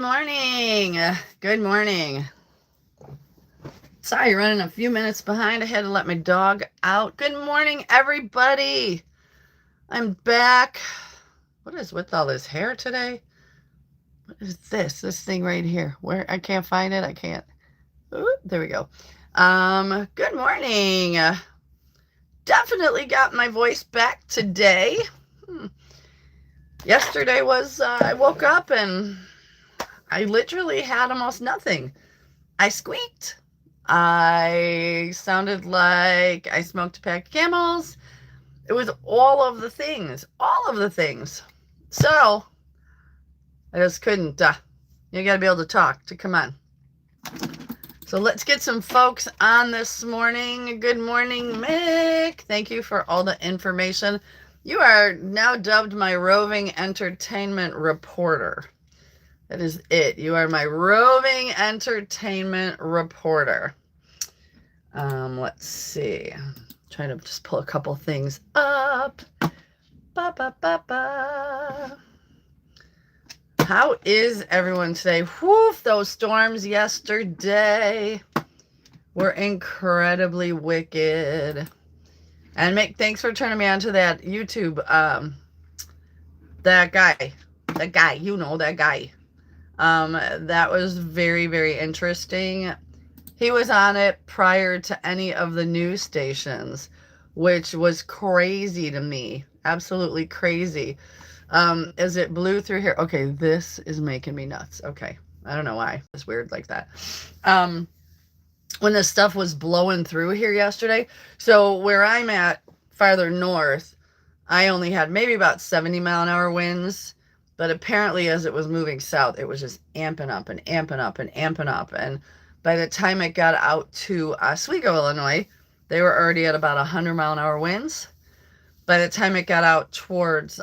Morning. Good morning. Sorry, running a few minutes behind. I had to let my dog out. Good morning, everybody. I'm back. What is with all this hair today? What is this? This thing right here. Where I can't find it. I can't. Ooh, there we go. Good morning. Definitely got my voice back today. Yesterday was I woke up and I literally had almost nothing. I squeaked. I sounded like I smoked a pack of Camels. It was all of the things. All of the things. So, I just couldn't. You got to be able to talk to come on. So, let's get some folks on this morning. Good morning, Mick. Thank you for all the information. You are now dubbed my roving entertainment reporter. That is it. You are my roving entertainment reporter. Let's see. I'm trying to just pull a couple things up. Ba, ba, ba, ba. How is everyone today? Woof, those storms yesterday were incredibly wicked. And Mick, thanks for turning me on to that YouTube. That guy, you know, that guy. That was very, very interesting. He was on it prior to any of the news stations, which was crazy to me. Absolutely crazy. As it blew through here. Okay, this is making me nuts. Okay. I don't know why. It's weird like that. When this stuff was blowing through here yesterday. So where I'm at, farther north, I only had maybe about 70-mile-an-hour winds. But apparently as it was moving south, it was just amping up and amping up and amping up. And by the time it got out to Oswego, Illinois, they were already at about 100-mile-an-hour winds. By the time it got out towards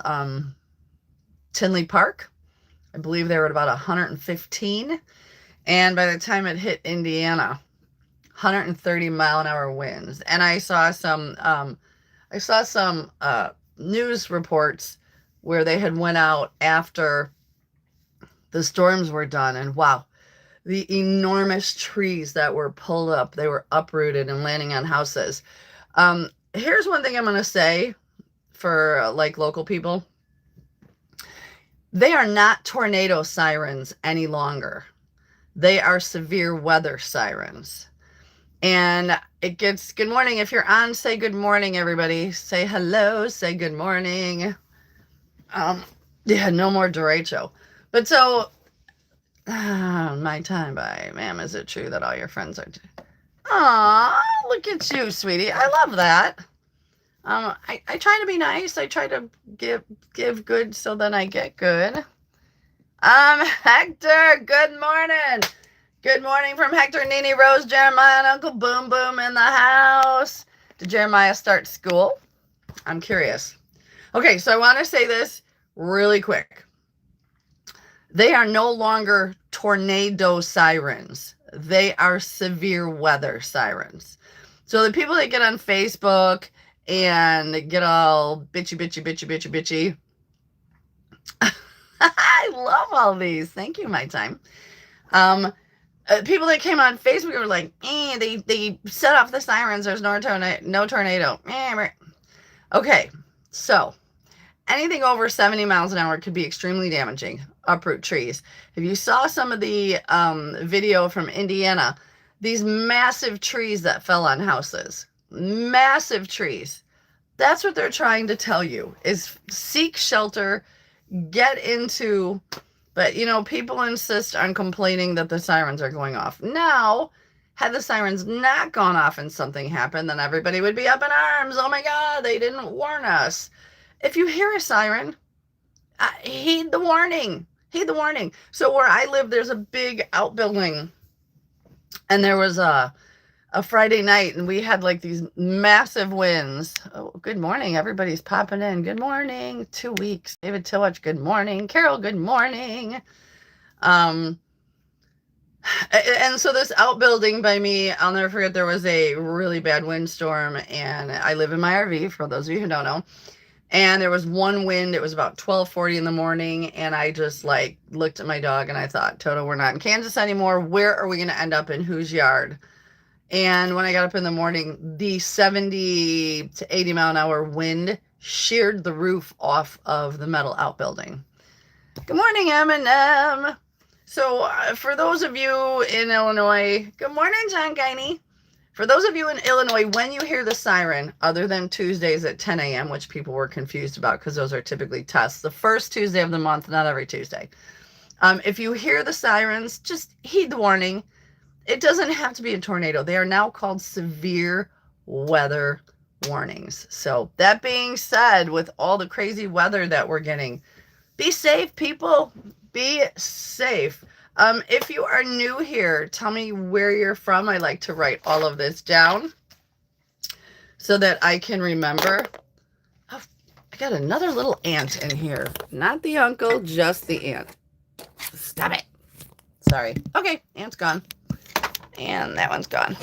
Tinley Park, I believe they were at about 115. And by the time it hit Indiana, 130-mile-an-hour winds. And I saw some news reports where they had went out after the storms were done, and wow, the enormous trees that were pulled up, they were uprooted and landing on houses. Here's one thing I'm going to say for like local people. They are not tornado sirens any longer. They are severe weather sirens. And it gets, good morning. If you're on, say good morning, everybody. Say hello, say good morning. Yeah, no more derecho. But so, my time by, ma'am, is it true that all your friends are... Aw, look at you, sweetie. I love that. I try to be nice. I try to give good so then I get good. Hector, good morning. Good morning from Hector, Nene, Rose, Jeremiah, and Uncle Boom Boom in the house. Did Jeremiah start school? I'm curious. Okay, so I want to say this really quick. They are no longer tornado sirens. They are severe weather sirens. So the people that get on Facebook and get all bitchy. I love all these. Thank you, my time. People that came on Facebook were like, they set off the sirens. There's no tornado. Okay, so anything over 70 miles an hour could be extremely damaging. Uproot trees. If you saw some of the video from Indiana, these massive trees that fell on houses, massive trees. That's what they're trying to tell you is seek shelter, get into, but you know, people insist on complaining that the sirens are going off. Now, had the sirens not gone off and something happened, then everybody would be up in arms. Oh my God, they didn't warn us. If you hear a siren, heed the warning. Heed the warning. So where I live, there's a big outbuilding, and there was a Friday night, and we had like these massive winds. Oh, good morning. Everybody's popping in. Good morning. 2 weeks. David Tillwatch, good morning. Carol, good morning. And so this outbuilding by me, I'll never forget, there was a really bad windstorm, and I live in my RV, for those of you who don't know. And there was one wind. It was about 12:40 in the morning. And I just like looked at my dog and I thought, Toto, we're not in Kansas anymore. Where are we going to end up in whose yard? And when I got up in the morning, the 70 to 80 mile an hour wind sheared the roof off of the metal outbuilding. Good morning, Eminem. So for those of you in Illinois, good morning, John Guiney. For those of you in Illinois, when you hear the siren, other than Tuesdays at 10 a.m., which people were confused about because those are typically tests, the first Tuesday of the month, not every Tuesday. If you hear the sirens, just heed the warning. It doesn't have to be a tornado. They are now called severe weather warnings. So that being said, with all the crazy weather that we're getting, be safe, people. Be safe. If you are new here, tell me where you're from. I like to write all of this down so that I can remember. Oh, I got another little ant in here. Not the uncle, just the ant. Stop it. Sorry. Okay, ant's gone. And that one's gone.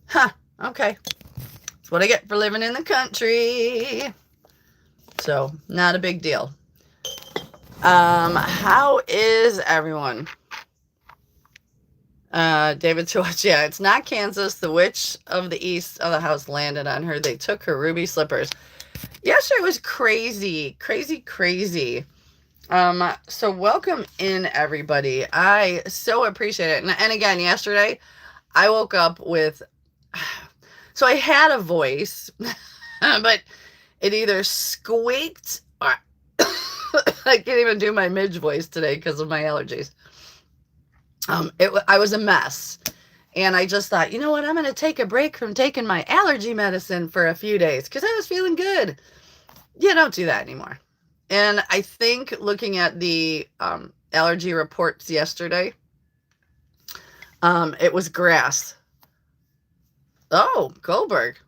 Huh, okay. That's what I get for living in the country. So, not a big deal. How is everyone? David Twitch, yeah, it's not Kansas. The witch of the east of the house landed on her. They took her ruby slippers. Yesterday was crazy, crazy, crazy. So welcome in, everybody. I so appreciate it. And again, yesterday, I woke up with, so I had a voice, but it either squeaked or I can't even do my midge voice today because of my allergies. I was a mess. And I just thought, you know what? I'm going to take a break from taking my allergy medicine for a few days because I was feeling good. Yeah, don't do that anymore. And I think looking at the allergy reports yesterday, it was grass. Oh, Goldberg.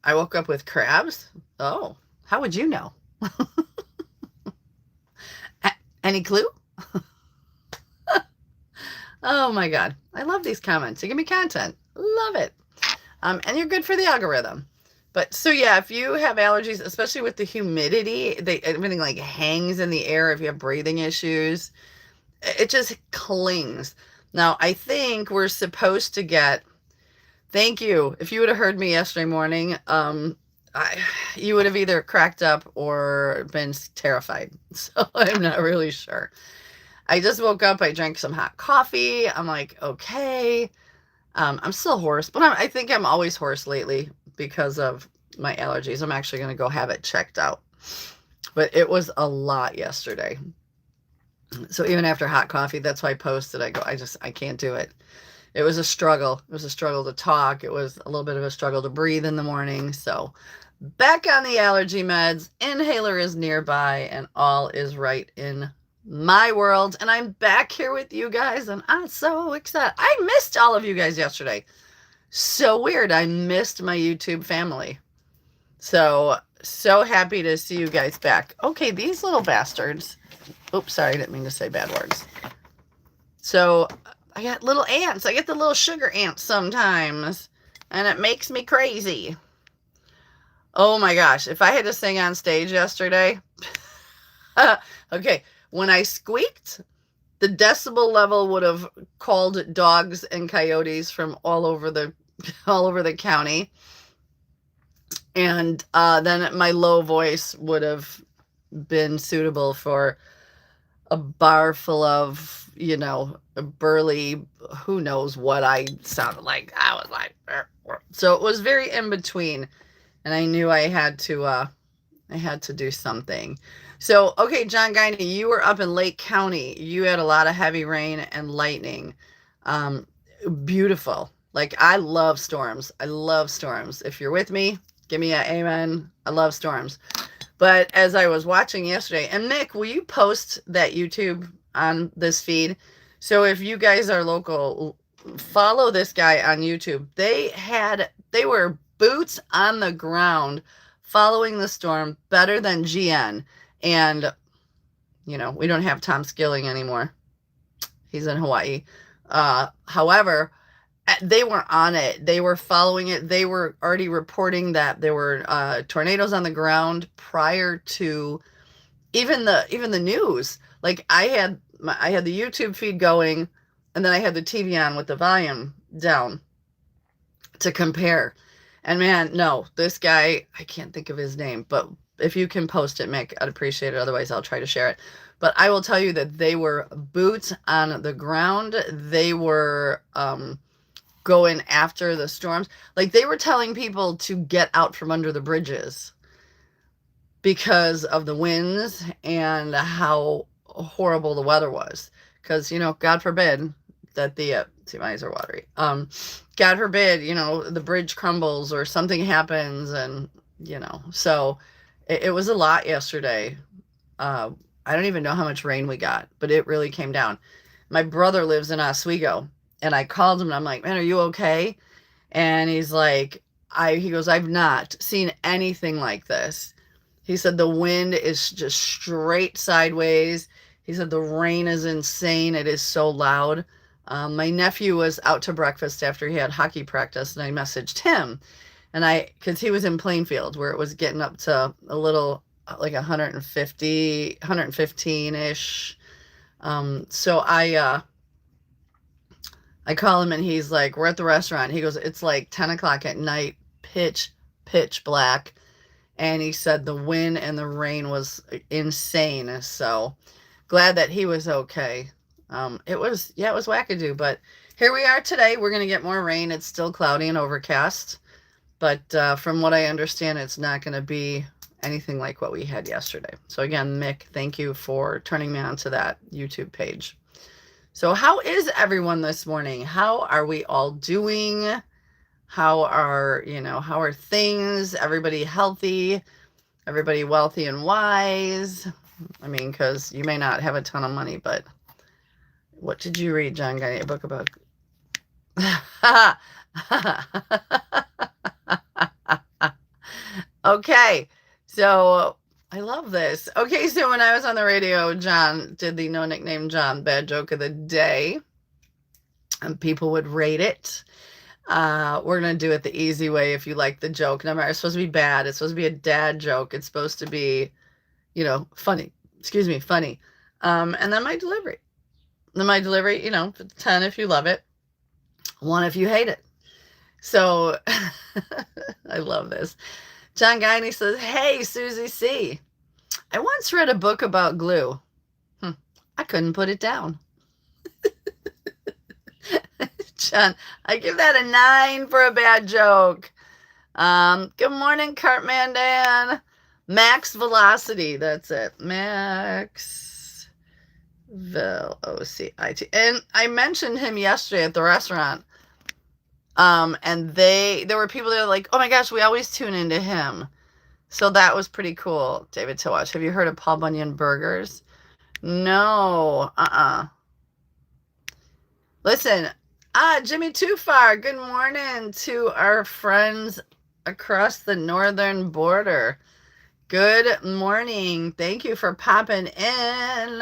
I woke up with crabs. Oh, how would you know? Any clue? Oh my God. I love these comments. You give me content. Love it. And you're good for the algorithm. But so yeah, if you have allergies, especially with the humidity, everything like hangs in the air. If you have breathing issues, it just clings. Now, I think we're supposed to get, thank you. If you would have heard me yesterday morning, you would have either cracked up or been terrified. So I'm not really sure. I just woke up. I drank some hot coffee. I'm like, okay. I'm still hoarse, but I think I'm always hoarse lately because of my allergies. I'm actually going to go have it checked out. But it was a lot yesterday. So even after hot coffee, that's why I posted. I can't do it. It was a struggle. It was a struggle to talk. It was a little bit of a struggle to breathe in the morning. So back on the allergy meds. Inhaler is nearby and all is right in my world. And I'm back here with you guys and I'm so excited. I missed all of you guys yesterday. So weird. I missed my YouTube family. So happy to see you guys back. Okay, these little bastards. Oops, sorry, I didn't mean to say bad words. So I got little ants. I get the little sugar ants sometimes. And it makes me crazy. Oh my gosh. If I had to sing on stage yesterday. Okay. When I squeaked, the decibel level would have called dogs and coyotes from all over the county. And then my low voice would have been suitable for a bar full of, burly, who knows what I sounded like. I was like, so it was very in between. And I knew I had to do something. So, okay, John Guiney, you were up in Lake County. You had a lot of heavy rain and lightning. Beautiful. Like, I love storms. I love storms. If you're with me, give me an amen. I love storms. But as I was watching yesterday, and Nick, will you post that YouTube on this feed? So if you guys are local, follow this guy on YouTube. They were boots on the ground following the storm better than GN. And, we don't have Tom Skilling anymore. He's in Hawaii. However, They were on it. They were following it. They were already reporting that there were tornadoes on the ground prior to even the news. Like I had the YouTube feed going, and then I had the TV on with the volume down to compare. And man, no, this guy, I can't think of his name, but if you can post it, Mick, I'd appreciate it. Otherwise, I'll try to share it. But I will tell you that they were boots on the ground. They were going after the storms. Like they were telling people to get out from under the bridges because of the winds and how horrible the weather was. Because, God forbid that see, my eyes are watery. God forbid, the bridge crumbles or something happens, and, so it was a lot yesterday. I don't even know how much rain we got, but it really came down. My brother lives in Oswego, and I called him and I'm like, man, are you okay? And he's like, he goes, I've not seen anything like this. He said the wind is just straight sideways. He said the rain is insane. It is so loud. My nephew was out to breakfast after he had hockey practice, and I messaged him. And because he was in Plainfield, where it was getting up to a little, like 150, 115-ish. So I call him, and he's like, we're at the restaurant. He goes, it's like 10 o'clock at night, pitch black. And he said the wind and the rain was insane. So glad that he was okay. It was wackadoo, but here we are today. We're going to get more rain. It's still cloudy and overcast, but from what I understand, it's not going to be anything like what we had yesterday. So again, Mick, thank you for turning me on to that YouTube page. So how is everyone this morning? How are we all doing? How are things? Everybody healthy? Everybody wealthy and wise? I mean, because you may not have a ton of money, but what did you read, John? Got a book about? Okay, so I love this. Okay, so when I was on the radio, John did the No Nickname John bad joke of the day, and people would rate it. We're going to do it the easy way if you like the joke. No matter, it's supposed to be bad. It's supposed to be a dad joke. It's supposed to be, funny. Excuse me, funny. And then my delivery. 10 if you love it, 1 if you hate it. So I love this. John Guiney says, hey, Soozy-C. I once read a book about glue. I couldn't put it down. John, I give that a 9 for a bad joke. Good morning, Cartman. Max Velocity. That's it. Max Velocity. And I mentioned him yesterday at the restaurant. And there were people that were like, oh my gosh, we always tune into him. So that was pretty cool. David Tillwatch. Have you heard of Paul Bunyan Burgers? No. Listen, Jimmy Too Far, good morning to our friends across the northern border. Good morning. Thank you for popping in.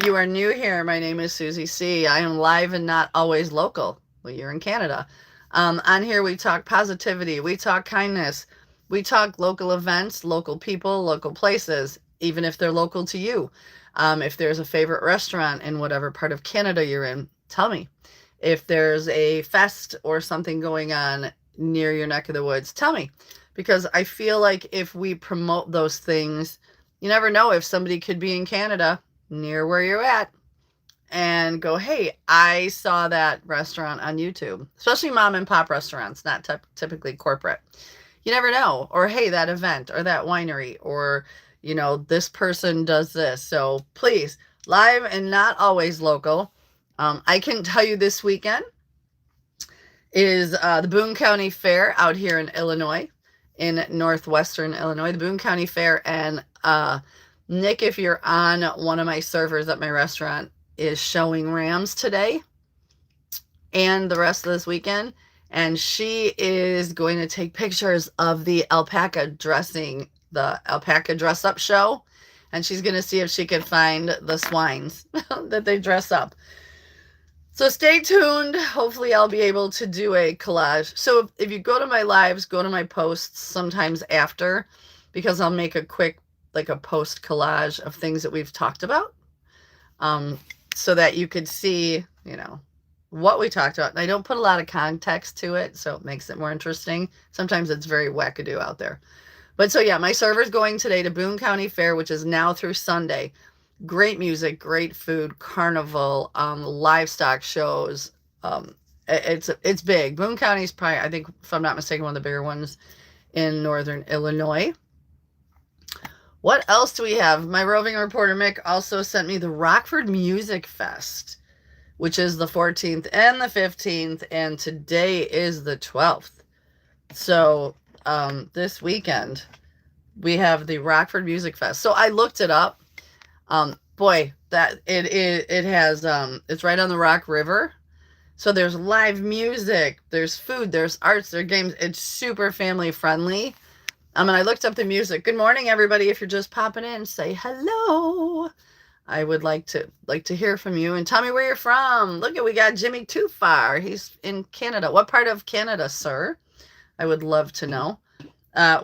You are new here. My name is Soozy-C. I am live and not always local. Well, you're in Canada. On here, we talk positivity. We talk kindness. We talk local events, local people, local places, even if they're local to you. If there's a favorite restaurant in whatever part of Canada you're in, tell me. If there's a fest or something going on near your neck of the woods, tell me. Because I feel like if we promote those things, you never know if somebody could be in Canada near where you're at and go, hey, I saw that restaurant on YouTube. Especially mom and pop restaurants, not typically corporate. You never know. Or, hey, that event or that winery or, this person does this. So please, live and not always local. I can tell you this weekend is the Boone County Fair out here in Illinois, in northwestern Illinois, the Boone County Fair. And Nick, if you're on one of my servers at my restaurant, is showing rams today and the rest of this weekend. And she is going to take pictures of the alpaca dress up show. And she's going to see if she can find the swines that they dress up. So stay tuned. Hopefully I'll be able to do a collage. So if you go to my lives, go to my posts sometimes after, because I'll make a quick, like a post collage of things that we've talked about. So that you could see, what we talked about. And I don't put a lot of context to it, so it makes it more interesting. Sometimes it's very wackadoo out there. But so yeah, my server's going today to Boone County Fair, which is now through Sunday. Great music, great food, carnival, livestock shows. It's big. Boone County is probably, I think, if I'm not mistaken, one of the bigger ones in northern Illinois. What else do we have? My roving reporter Mick also sent me the Rockford Music Fest, which is the 14th and the 15th, and today is the 12th. So this weekend we have the Rockford Music Fest. So I looked it up. Boy, that it has it's right on the Rock River. So there's live music, there's food, there's arts, there's games. It's super family friendly. And I looked up the music. Good morning, everybody. If you're just popping in, say hello. I would like to hear from you and tell me where you're from. Look at, we got Jimmy Too Far. He's in Canada. What part of Canada, sir? I would love to know.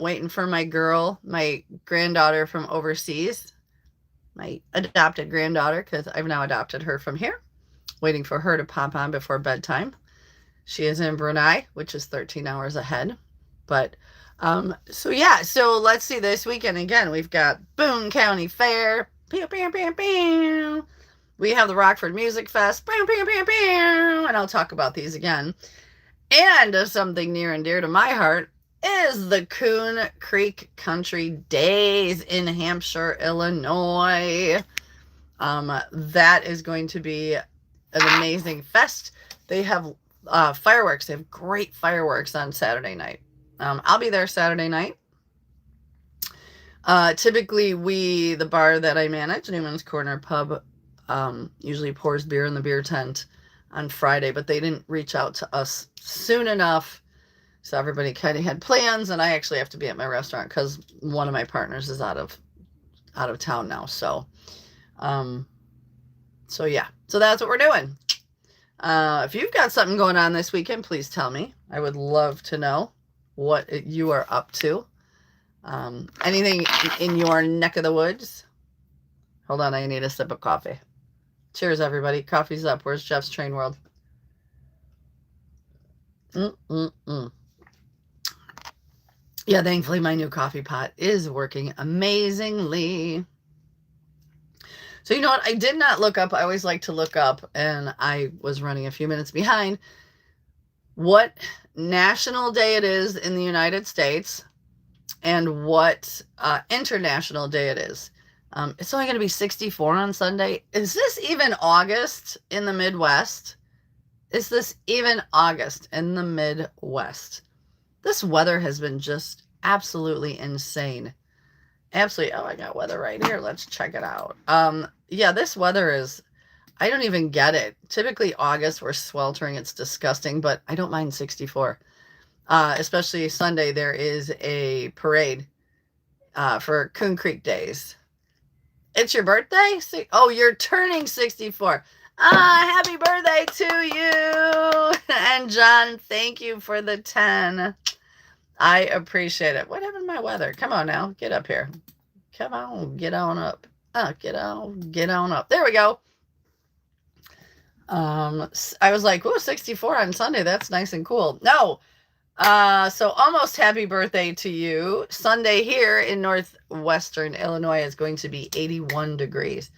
Waiting for my girl, my granddaughter from overseas, my adopted granddaughter, because I've now adopted her from here. Waiting for her to pop on before bedtime. She is in Brunei, which is 13 hours ahead. But so yeah, so let's see, this weekend again, we've got Boone County Fair. Pew, pew, pew, pew. We have the Rockford Music Fest. Pew, pew, pew, pew. And I'll talk about these again. And something near and dear to my heart is the Coon Creek Country Days in Hampshire, Illinois. That is going to be an amazing fest. They have fireworks. They have great fireworks on Saturday night. I'll be there Saturday night. Typically, the bar that I manage, Newman's Corner Pub, usually pours beer in the beer tent on Friday, but they didn't reach out to us soon enough. So everybody kind of had plans, and I actually have to be at my restaurant because one of my partners is out of town now. So yeah, so that's what we're doing. If you've got something going on this weekend, please tell me. I would love to know what you are up to. Anything in your neck of the woods? Hold on, I need a sip of coffee. Cheers, everybody. Coffee's up. Where's Jeff's Train World? Yeah, thankfully my new coffee pot is working amazingly. So you know what? I did not look up. I always like to look up, and I was running a few minutes behind, what national day it is in the United States and what international day it is. It's only going to be 64 on Sunday. Is this even August in the Midwest? Is this even August in the Midwest? This weather has been just absolutely insane. Absolutely. Oh, I got weather right here. Let's check it out. Yeah, this weather is, I don't even get it. Typically August, we're sweltering. It's disgusting, but I don't mind 64. Especially Sunday, there is a parade for Coon Creek Days. It's your birthday? Oh, you're turning 64. Happy birthday to you. And John, thank you for the 10. I appreciate it. What happened to my weather? Come on now. Get up here. Come on. Get on up. Get on up. There we go. I was like, ooh, 64 on Sunday. That's nice and cool. No. So almost happy birthday to you. Sunday here in northwestern Illinois is going to be 81 degrees.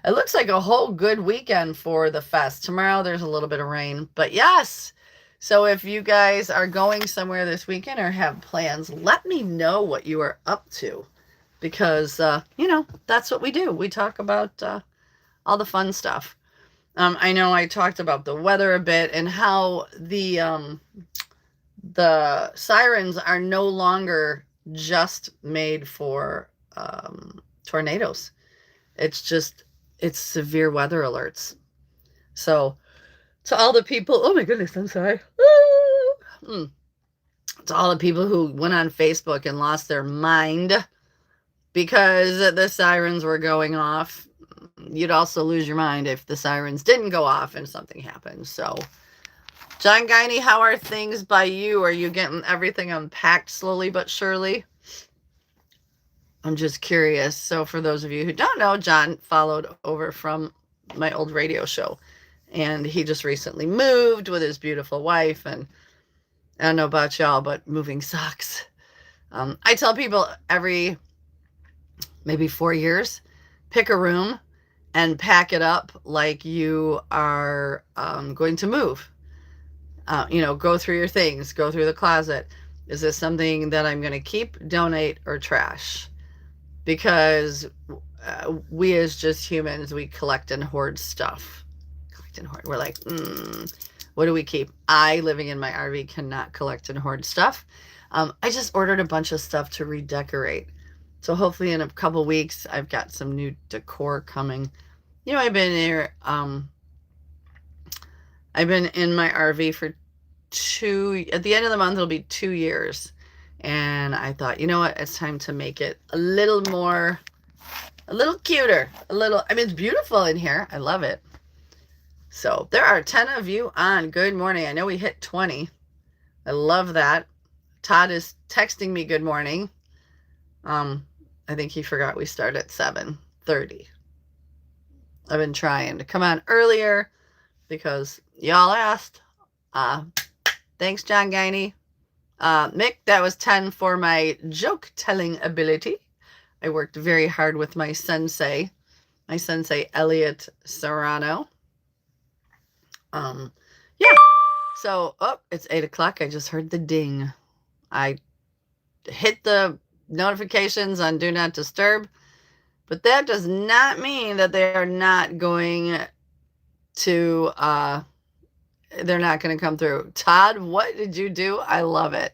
It looks like a whole good weekend for the fest. Tomorrow there's a little bit of rain, but yes. So if you guys are going somewhere this weekend or have plans, let me know what you are up to, because, that's what we do. We talk about all the fun stuff. I know I talked about the weather a bit and how the sirens are no longer just made for tornadoes. It's severe weather alerts. So to all the people, oh my goodness, I'm sorry. To all the people who went on Facebook and lost their mind because the sirens were going off, you'd also lose your mind if the sirens didn't go off and something happened. So, John Guiney, how are things by you? Are you getting everything unpacked slowly but surely? I'm just curious. So for those of you who don't know, John followed over from my old radio show, and he just recently moved with his beautiful wife. And I don't know about y'all, but moving sucks. I tell people every maybe 4 years, pick a room and pack it up like you are going to move. Go through your things, go through the closet. Is this something that I'm going to keep, donate, or trash? Because we as just humans, we collect and hoard stuff. We're like, what do we keep? I, living in my RV, cannot collect and hoard stuff. I just ordered a bunch of stuff to redecorate. So hopefully in a couple weeks, I've got some new decor coming. I've been here. I've been in my RV for at the end of the month, it'll be 2 years. And I thought, you know what? It's time to make it a little cuter. It's beautiful in here. I love it. So there are 10 of you on. Good morning. I know we hit 20. I love that. Todd is texting me good morning. I think he forgot we start at 7:30. I've been trying to come on earlier because y'all asked. Thanks, John Guiney. Mick, that was 10 for my joke telling ability. I worked very hard with my sensei Elliot Serrano. Yeah. So, it's 8 o'clock. I just heard the ding. I hit the notifications on Do Not Disturb, but that does not mean that they are not going to, they're not going to come through. Todd, what did you do? I love it.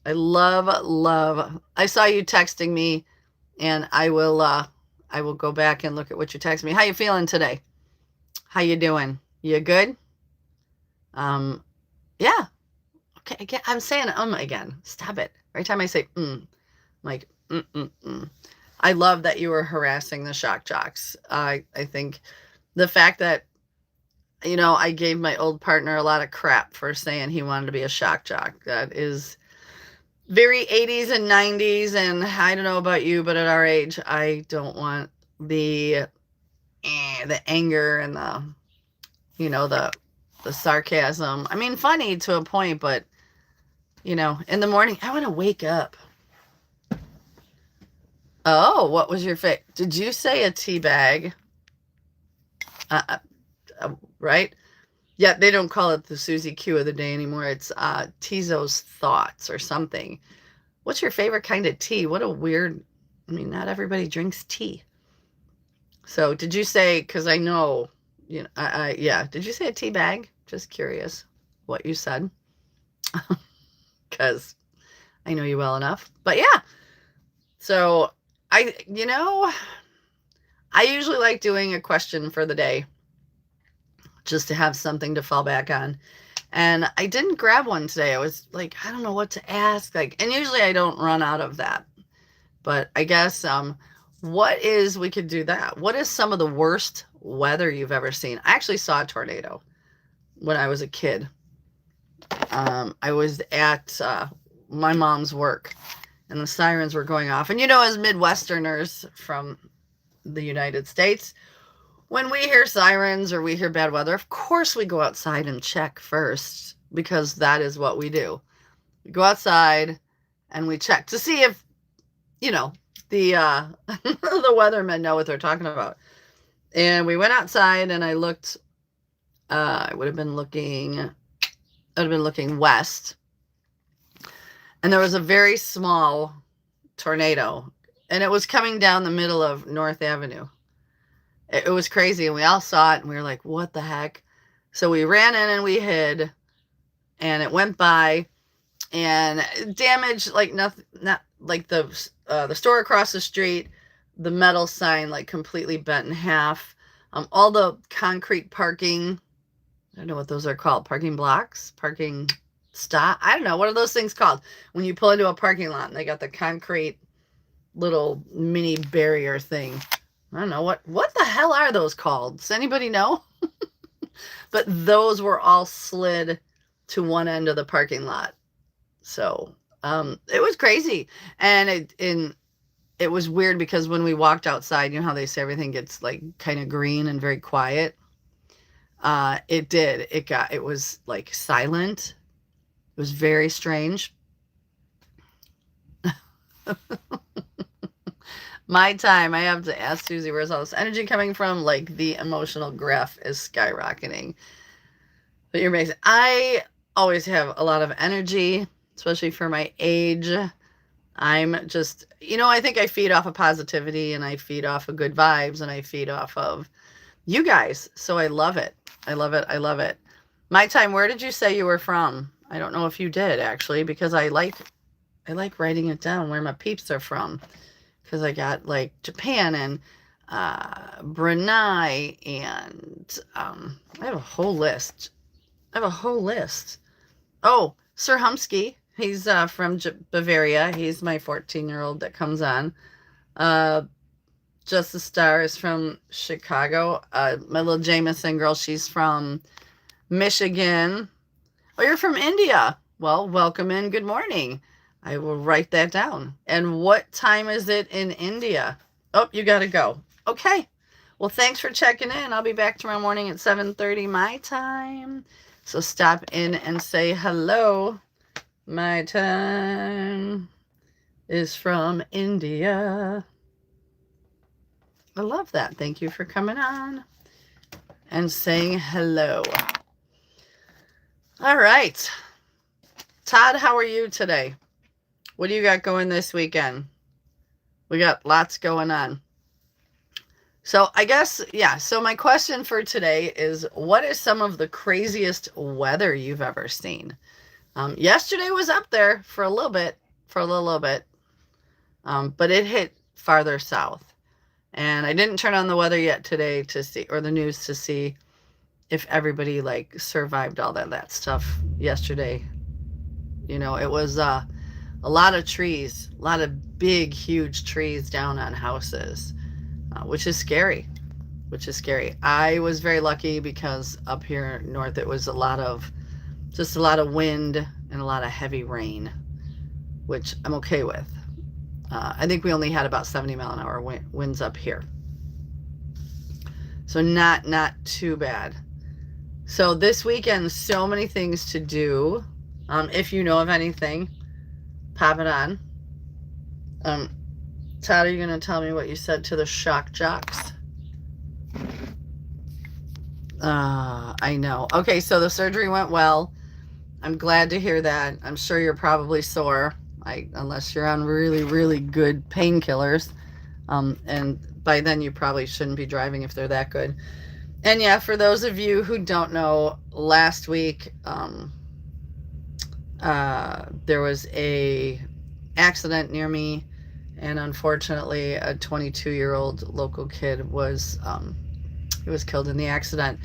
I love. I saw you texting me, and I will go back and look at what you texted me. How you feeling today? How you doing? You good? Yeah. Okay, I'm saying again. Stop it. Every time I say I'm like I love that you were harassing the shock jocks. I think the fact that I gave my old partner a lot of crap for saying he wanted to be a shock jock. That is very 80s and 90s, and I don't know about you, but at our age, I don't want the anger and the sarcasm. I mean, funny to a point, but in the morning, I want to wake up. Oh, what was your favorite? Did you say a tea bag? Right? Yeah, they don't call it the Soozy-C of the day anymore. It's Tizo's Thoughts or something. What's your favorite kind of tea? What a weird, not everybody drinks tea. So did you say, because I know, yeah, did you say a tea bag? Just curious what you said. Because I know you well enough. But yeah, so I usually like doing a question for the day, just to have something to fall back on. And I didn't grab one today. I was like, I don't know what to ask. And usually I don't run out of that. But I guess we could do that. What is some of the worst weather you've ever seen? I actually saw a tornado when I was a kid. I was at my mom's work, and the sirens were going off. And as Midwesterners from the United States, when we hear sirens or we hear bad weather, of course we go outside and check first, because that is what we do. We go outside and we check to see if, the the weathermen know what they're talking about. And we went outside, and I looked, I would have been looking west. And there was a very small tornado, and it was coming down the middle of North Avenue. It was crazy, and we all saw it, and we were like, what the heck? So we ran in and we hid, and it went by, and damaged like nothing, not like the store across the street, the metal sign like completely bent in half. All the concrete parking, I don't know what those are called, parking blocks, parking stop, I don't know, what are those things called when you pull into a parking lot and they got the concrete little mini barrier thing? I don't know what the hell are those called? Does anybody know? But those were all slid to one end of the parking lot. So it was crazy. And it was weird because when we walked outside, you know how they say everything gets like kind of green and very quiet? It did. It was like silent. It was very strange. My time, I have to ask Susie, where's all this energy coming from? Like the emotional graph is skyrocketing. But you're amazing. I always have a lot of energy, especially for my age. I'm just, I think I feed off of positivity and I feed off of good vibes and I feed off of you guys. So I love it. I love it. I love it. My time, where did you say you were from? I don't know if you did actually, because I like writing it down where my peeps are from. Because I got like Japan and Brunei and I have a whole list. Oh, Sir Humsky. He's from Bavaria. He's my 14-year-old that comes on. Just the Star is from Chicago. My little Jameson girl, she's from Michigan. Oh, you're from India. Well, welcome in. Good morning. I will write that down. And what time is it in India? Oh, you got to go. Okay. Well, thanks for checking in. I'll be back tomorrow morning at 7:30 my time. So stop in and say hello. My time is from India. I love that. Thank you for coming on and saying hello. All right. Todd, how are you today? What do you got going this weekend? We got lots going on. So I guess, yeah. So my question for today is, what is some of the craziest weather you've ever seen? Yesterday was up there for a little bit, but it hit farther south. And I didn't turn on the weather yet today to see, or the news to see if everybody like survived all that stuff yesterday. It was a lot of trees, a lot of big, huge trees down on houses, which is scary. I was very lucky because up here north, it was just a lot of wind and a lot of heavy rain, which I'm okay with. I think we only had about 70-mile-an-hour winds up here. So not too bad. So this weekend, so many things to do. If you know of anything, pop it on. Todd, are you going to tell me what you said to the shock jocks? I know. Okay, so the surgery went well. I'm glad to hear that. I'm sure you're probably sore, unless you're on really, really good painkillers. And by then you probably shouldn't be driving if they're that good. And yeah, for those of you who don't know, last week there was a accident near me, and unfortunately a 22-year-old local kid was killed in the accident.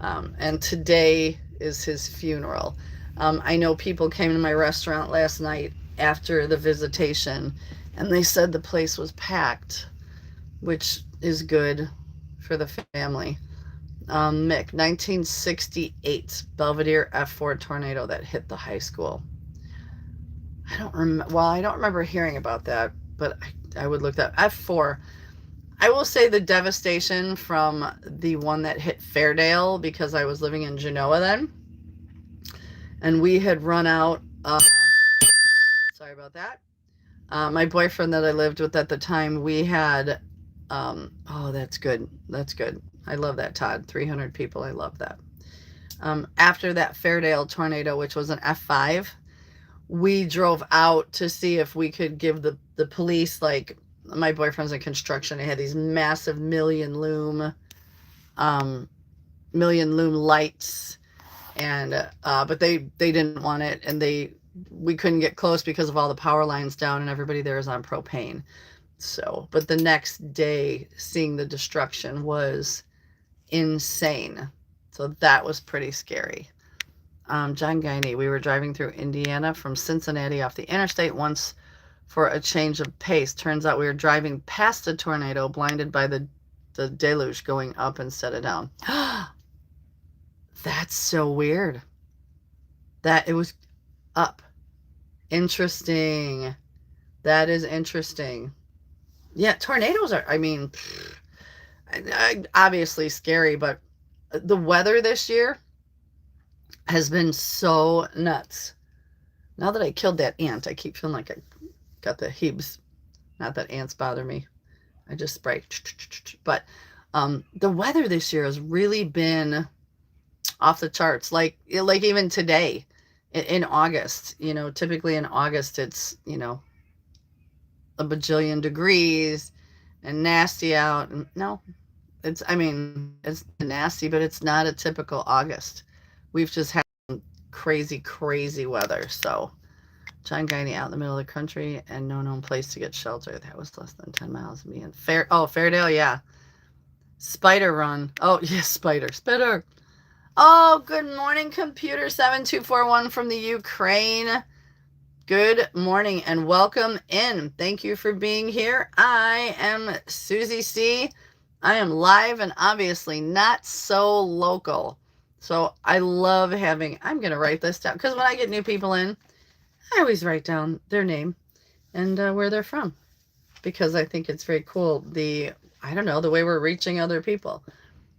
And today is his funeral. I know people came to my restaurant last night after the visitation, and they said the place was packed, which is good for the family. Mick, 1968 Belvedere F4 tornado that hit the high school. I don't remember hearing about that, but I would look that F4. I will say the devastation from the one that hit Fairdale, because I was living in Genoa then, and we had run out. Sorry about that. My boyfriend that I lived with at the time, we had. Oh, that's good. I love that, Todd. 300 people. I love that. After that Fairdale tornado, which was an F5, we drove out to see if we could give the police, like, my boyfriend's in construction. They had these massive million lume lights, and but they didn't want it, and we couldn't get close because of all the power lines down, and everybody there is on propane. So, but the next day, seeing the destruction was insane. So that was pretty scary. John Guiney, we were driving through Indiana from Cincinnati off the interstate once for a change of pace. Turns out we were driving past a tornado, blinded by the the deluge going up instead of down. That's so weird. That it was up. Interesting. That is interesting. Yeah, tornadoes are, I mean, obviously scary, but the weather this year has been so nuts. Now that I killed that ant, I keep feeling like I got the heebs. Not that ants bother me. I just spray. But the weather this year has really been off the charts. Like even today in August, typically in August it's, a bajillion degrees and nasty out. And no, it's nasty, but it's not a typical August. We've just had crazy, crazy weather. So John Guiney out in the middle of the country and no known place to get shelter. That was less than 10 miles of me. And Fairdale, yeah. Spider Run. Oh, yes, Spider. Oh, good morning, Computer 7241 from the Ukraine. Good morning and welcome in. Thank you for being here. I am Soozy-C. I am live and obviously not so local. So I love I'm going to write this down because when I get new people in, I always write down their name and where they're from because I think it's very cool. The way we're reaching other people.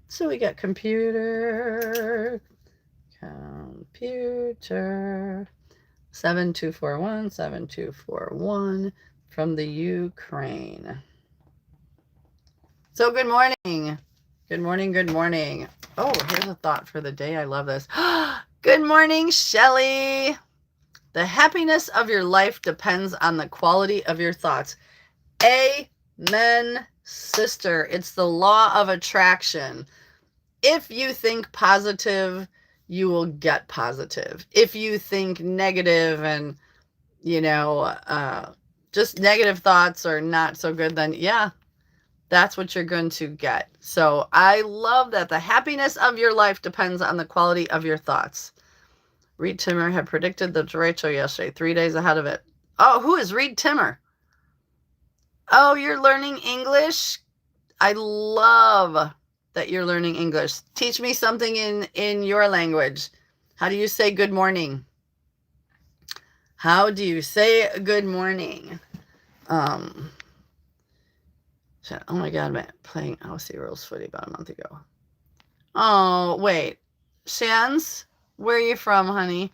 So we got computer 7241 from the Ukraine. So good morning. Good morning. Oh, here's a thought for the day. I love this. Good morning, Shelley. The happiness of your life depends on the quality of your thoughts. Amen, sister. It's the law of attraction. If you think positive, you will get positive. If you think negative and, just negative thoughts are not so good, then yeah, that's what you're going to get. So I love that. The happiness of your life depends on the quality of your thoughts. Reed Timmer had predicted the derecho yesterday, 3 days ahead of it. Oh, who is Reed Timmer? Oh, you're learning English? I love that you're learning English. Teach me something in your language. How do you say good morning? How do you say good morning? Oh my God, I'm playing Aussie Rules footy about a month ago. Oh, wait. Shans, where are you from, honey?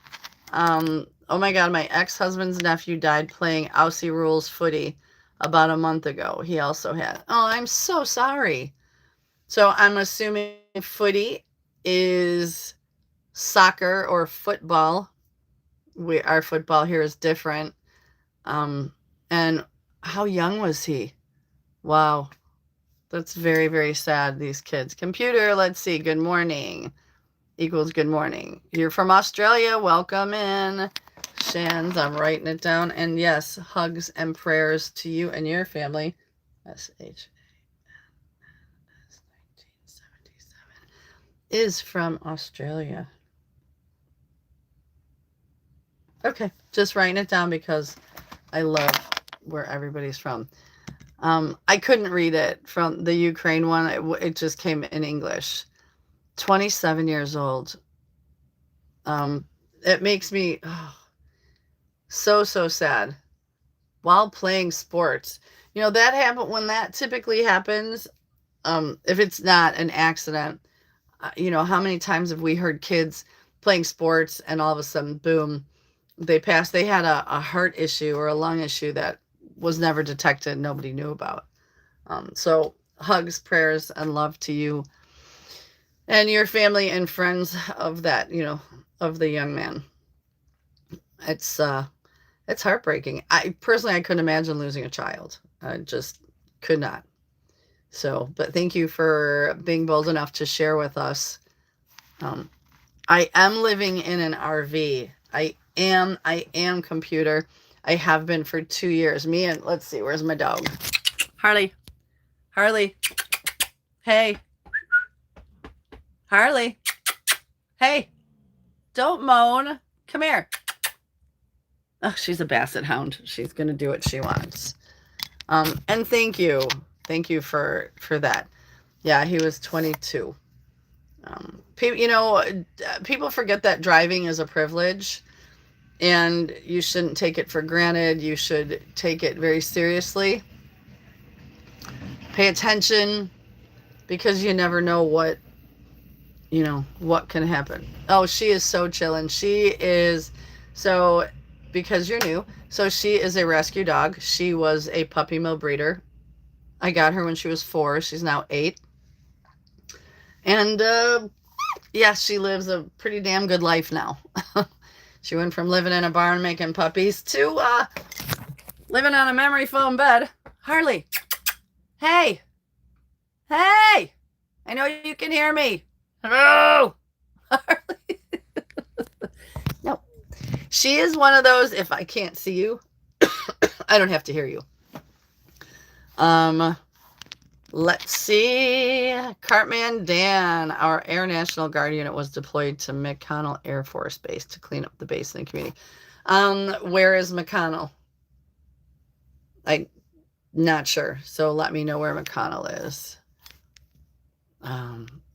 Oh my God, my ex-husband's nephew died playing Aussie Rules footy about a month ago. He also had. Oh, I'm so sorry. So I'm assuming footy is soccer or football. Our football here is different. And how young was he? Wow. That's very, very sad, these kids. Computer, let's see. Good morning equals good morning. You're from Australia. Welcome in. Shans, I'm writing it down. And yes, hugs and prayers to you and your family. SH. Is from Australia. Okay, just writing it down because I love where everybody's from. I couldn't read it from the Ukraine one. It just came in English. 27 years old. It makes me so sad. While playing sports. That happen when that typically happens, if it's not an accident. How many times have we heard kids playing sports and all of a sudden, boom, they passed. They had a heart issue or a lung issue that was never detected. Nobody knew about. So hugs, prayers, and love to you and your family and friends of that, of the young man. It's heartbreaking. I couldn't imagine losing a child. I just could not. So, but thank you for being bold enough to share with us. I am living in an RV. I am computer. I have been for 2 years. Let's see, where's my dog? Harley. Hey. Harley. Hey. Don't moan. Come here. Oh, she's a basset hound. She's going to do what she wants. And thank you. Thank you for that. Yeah, he was 22. People forget that driving is a privilege, and you shouldn't take it for granted. You should take it very seriously. Pay attention, because you never know what can happen. Oh, she is so chillin'. She is so, because you're new, so she is a rescue dog. She was a puppy mill breeder. I got her when she was 4. She's now 8. And yeah, she lives a pretty damn good life now. She went from living in a barn making puppies to living on a memory foam bed. Harley, hey, hey, I know you can hear me. Hello, Harley. No, she is one of those, if I can't see you, I don't have to hear you. Let's see. Cartman Dan, our Air National Guard unit was deployed to McConnell Air Force Base to clean up the base and the community. Where is McConnell? I'm not sure. So let me know where McConnell is.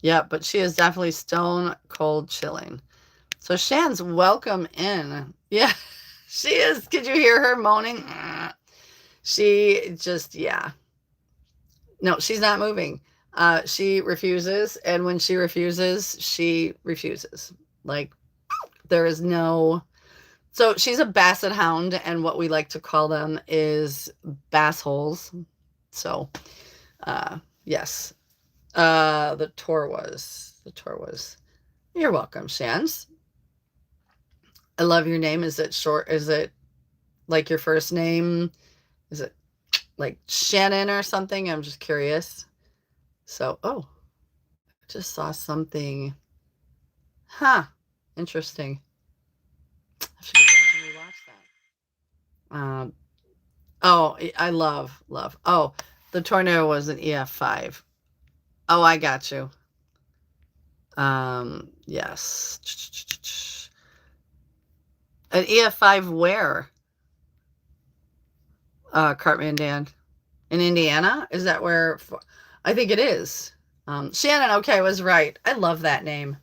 Yeah, but she is definitely stone cold chilling. So Shan's welcome in. Yeah, she is. Could you hear her moaning? She just, yeah. No, she's not moving. She refuses, and when she refuses, she refuses. Like, there is no... So she's a basset hound, and what we like to call them is bass holes. So, yes. The tour was... You're welcome, Shans. I love your name. Is it short? Is it like your first name? Is it like Shannon or something? I'm just curious. So, oh, I just saw something. Huh. Interesting. I should go back and rewatch that. Oh, I love. Oh, the tornado was an EF5. Oh, I got you. Yes. An EF5 where? Cartman Dan. In Indiana? Is that where? I think it is. Shannon, okay, was right. I love that name.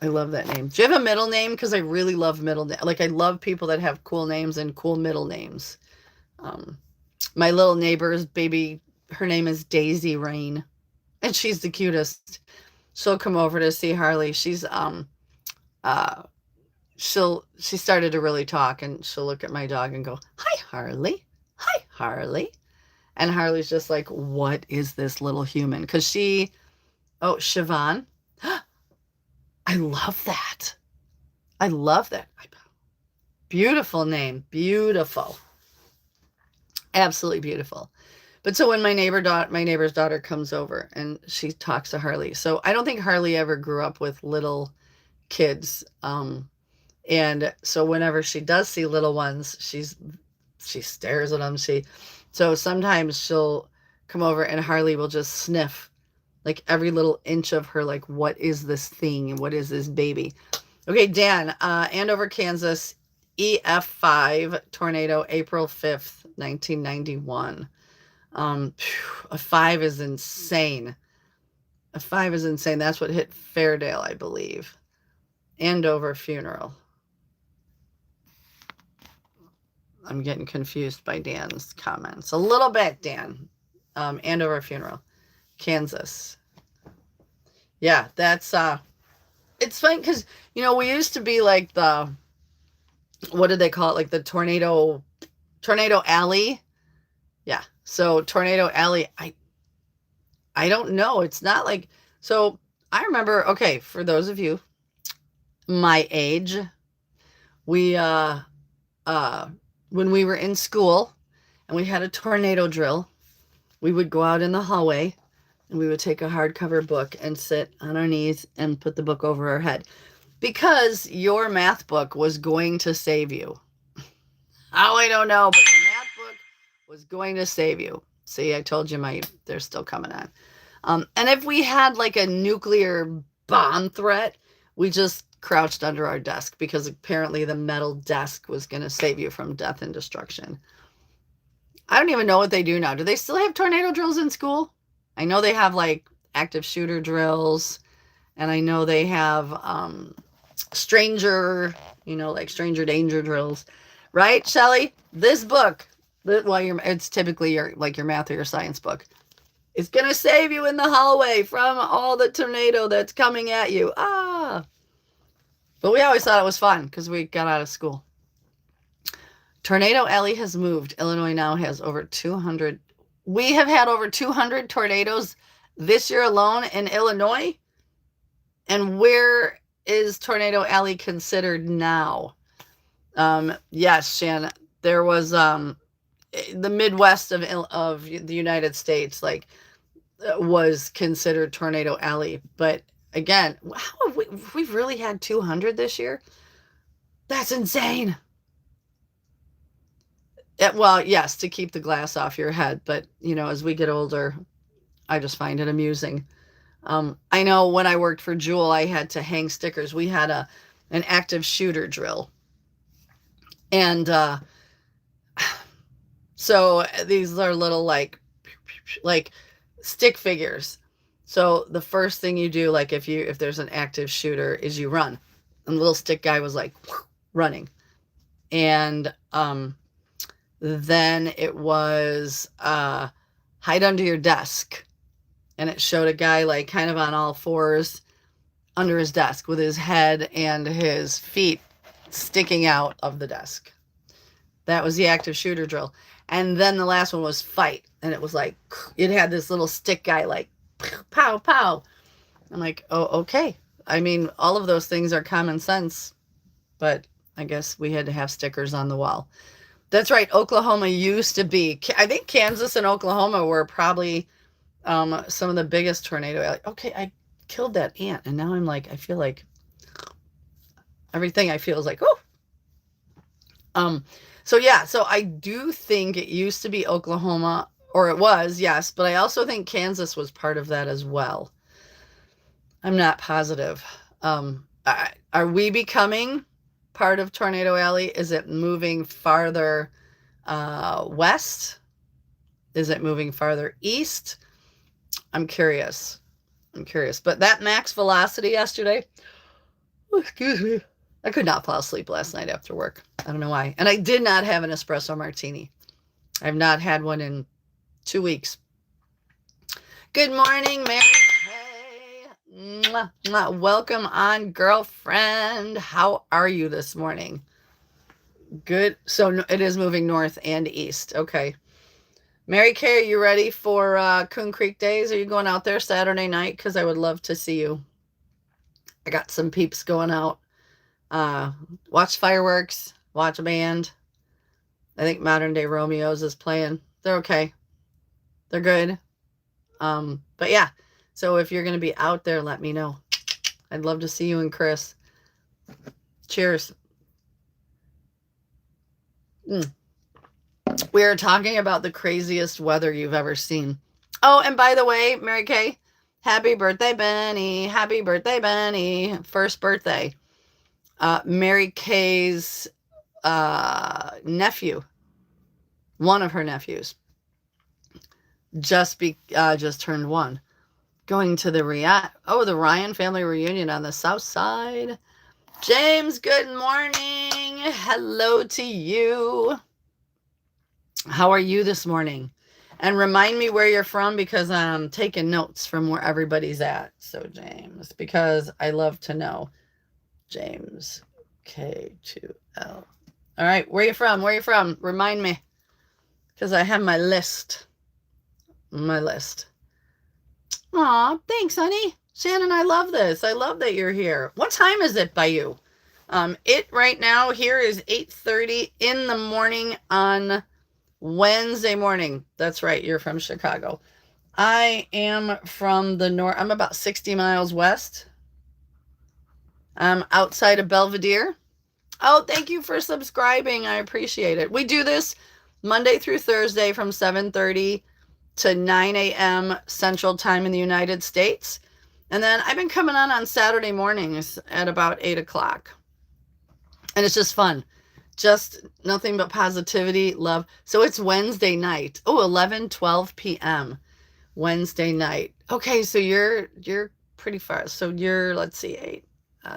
I love that name. Do you have a middle name? Because I really love middle name. Like, I love people that have cool names and cool middle names. My little neighbor's baby, her name is Daisy Rain, and she's the cutest. She'll come over to see Harley. She started to really talk, and she'll look at my dog and go, "Hi, Harley. Hi, Harley." And Harley's just like, what is this little human? Because Siobhan. I love that. I love that. Beautiful name. Beautiful. Absolutely beautiful. But so when my neighbor's daughter comes over and she talks to Harley. So I don't think Harley ever grew up with little kids. And so whenever she does see little ones, she stares at them. So sometimes she'll come over and Harley will just sniff like every little inch of her, like, what is this thing? And what is this baby? Okay, Dan, Andover, Kansas, EF5 tornado, April 5th, 1991. A 5 is insane. A 5 is insane. That's what hit Fairdale, I believe. Andover funeral. I'm getting confused by Dan's comments. A little bit, Dan. Andover funeral. Kansas. Yeah, that's it's fun because we used to be like what did they call it? Like the tornado alley. Yeah. So tornado alley, I don't know. It's not like, so I remember, okay, for those of you my age, we when we were in school and we had a tornado drill, we would go out in the hallway and we would take a hardcover book and sit on our knees and put the book over our head because your math book was going to save you. Oh, I don't know, but the math book was going to save you. See, I told you they're still coming on. And if we had like a nuclear bomb threat, we just crouched under our desk because apparently the metal desk was going to save you from death and destruction. I don't even know what they do now. Do they still have tornado drills in school? I know they have like active shooter drills, and I know they have stranger, like stranger danger drills, right, Shelly? This book, it's typically your math or your science book. It's gonna save you in the hallway from all the tornado that's coming at you. But we always thought it was fun because we got out of school. Tornado Alley has moved. Illinois now has over 200. We have had over 200 tornadoes this year alone in Illinois. And where is Tornado Alley considered now? Yes, Shannon, there was the Midwest of the United States, like, was considered Tornado Alley. But again, how have we've really had 200 this year? That's insane. Well, yes, to keep the glass off your head, but as we get older, I just find it amusing. I know when I worked for Jewel, I had to hang stickers. We had an active shooter drill, and so these are little like stick figures. So the first thing you do, like if there's an active shooter, is you run. And the little stick guy was like running, and then it was hide under your desk. And it showed a guy like kind of on all fours under his desk with his head and his feet sticking out of the desk. That was the active shooter drill. And then the last one was fight. And it was like, it had this little stick guy like, pow, pow. I'm like, oh, okay. I mean, all of those things are common sense. But I guess we had to have stickers on the wall. That's right. Oklahoma used to be. I think Kansas and Oklahoma were probably some of the biggest tornado. Okay, I killed that ant, and now I'm like, I feel like everything I feel is like, oh. So yeah, so I do think it used to be Oklahoma, or it was, yes, but I also think Kansas was part of that as well. I'm not positive. Are we becoming part of Tornado Alley? Is it moving farther west? Is it moving farther east? I'm curious. But that max velocity yesterday, excuse me, I could not fall asleep last night after work. I don't know why. And I did not have an espresso martini. I've not had one in 2 weeks. Good morning, Mary Kay. Mwah, mwah. Welcome on, girlfriend. How are you this morning? Good. So it is moving north and east. Okay. Mary Kay, are you ready for Coon Creek Days? Are you going out there Saturday night? Because I would love to see you. I got some peeps going out. Watch fireworks. Watch a band. I think Modern Day Romeos is playing. They're okay. They're good. But yeah. So if you're going to be out there, let me know. I'd love to see you and Chris. Cheers. We are talking about the craziest weather you've ever seen. Oh, and by the way, Mary Kay, happy birthday, Benny. Happy birthday, Benny. First birthday. Mary Kay's nephew, one of her nephews, just turned 1. Going to the Ryan family reunion on the south side. James, good morning. Hello to you. How are you this morning? And remind me where you're from, because I'm taking notes from where everybody's at. So James, because I love to know. James, K2L. All right, where you from? Remind me, because I have my list. Aw, thanks, honey. Shannon, I love this. I love that you're here. What time is it by you? It right now here is 8:30 in the morning on Wednesday morning. That's right. You're from Chicago. I am from the north. I'm about 60 miles west. I'm outside of Belvedere. Oh, thank you for subscribing. I appreciate it. We do this Monday through Thursday from 7:30 to 9 a.m. Central Time in the United States. And then I've been coming on Saturday mornings at about 8 o'clock. And it's just fun. Just nothing but positivity, love. So it's Wednesday night. Oh, 11:12 p.m. Wednesday night. Okay, so you're pretty far. So you're, let's see, 8,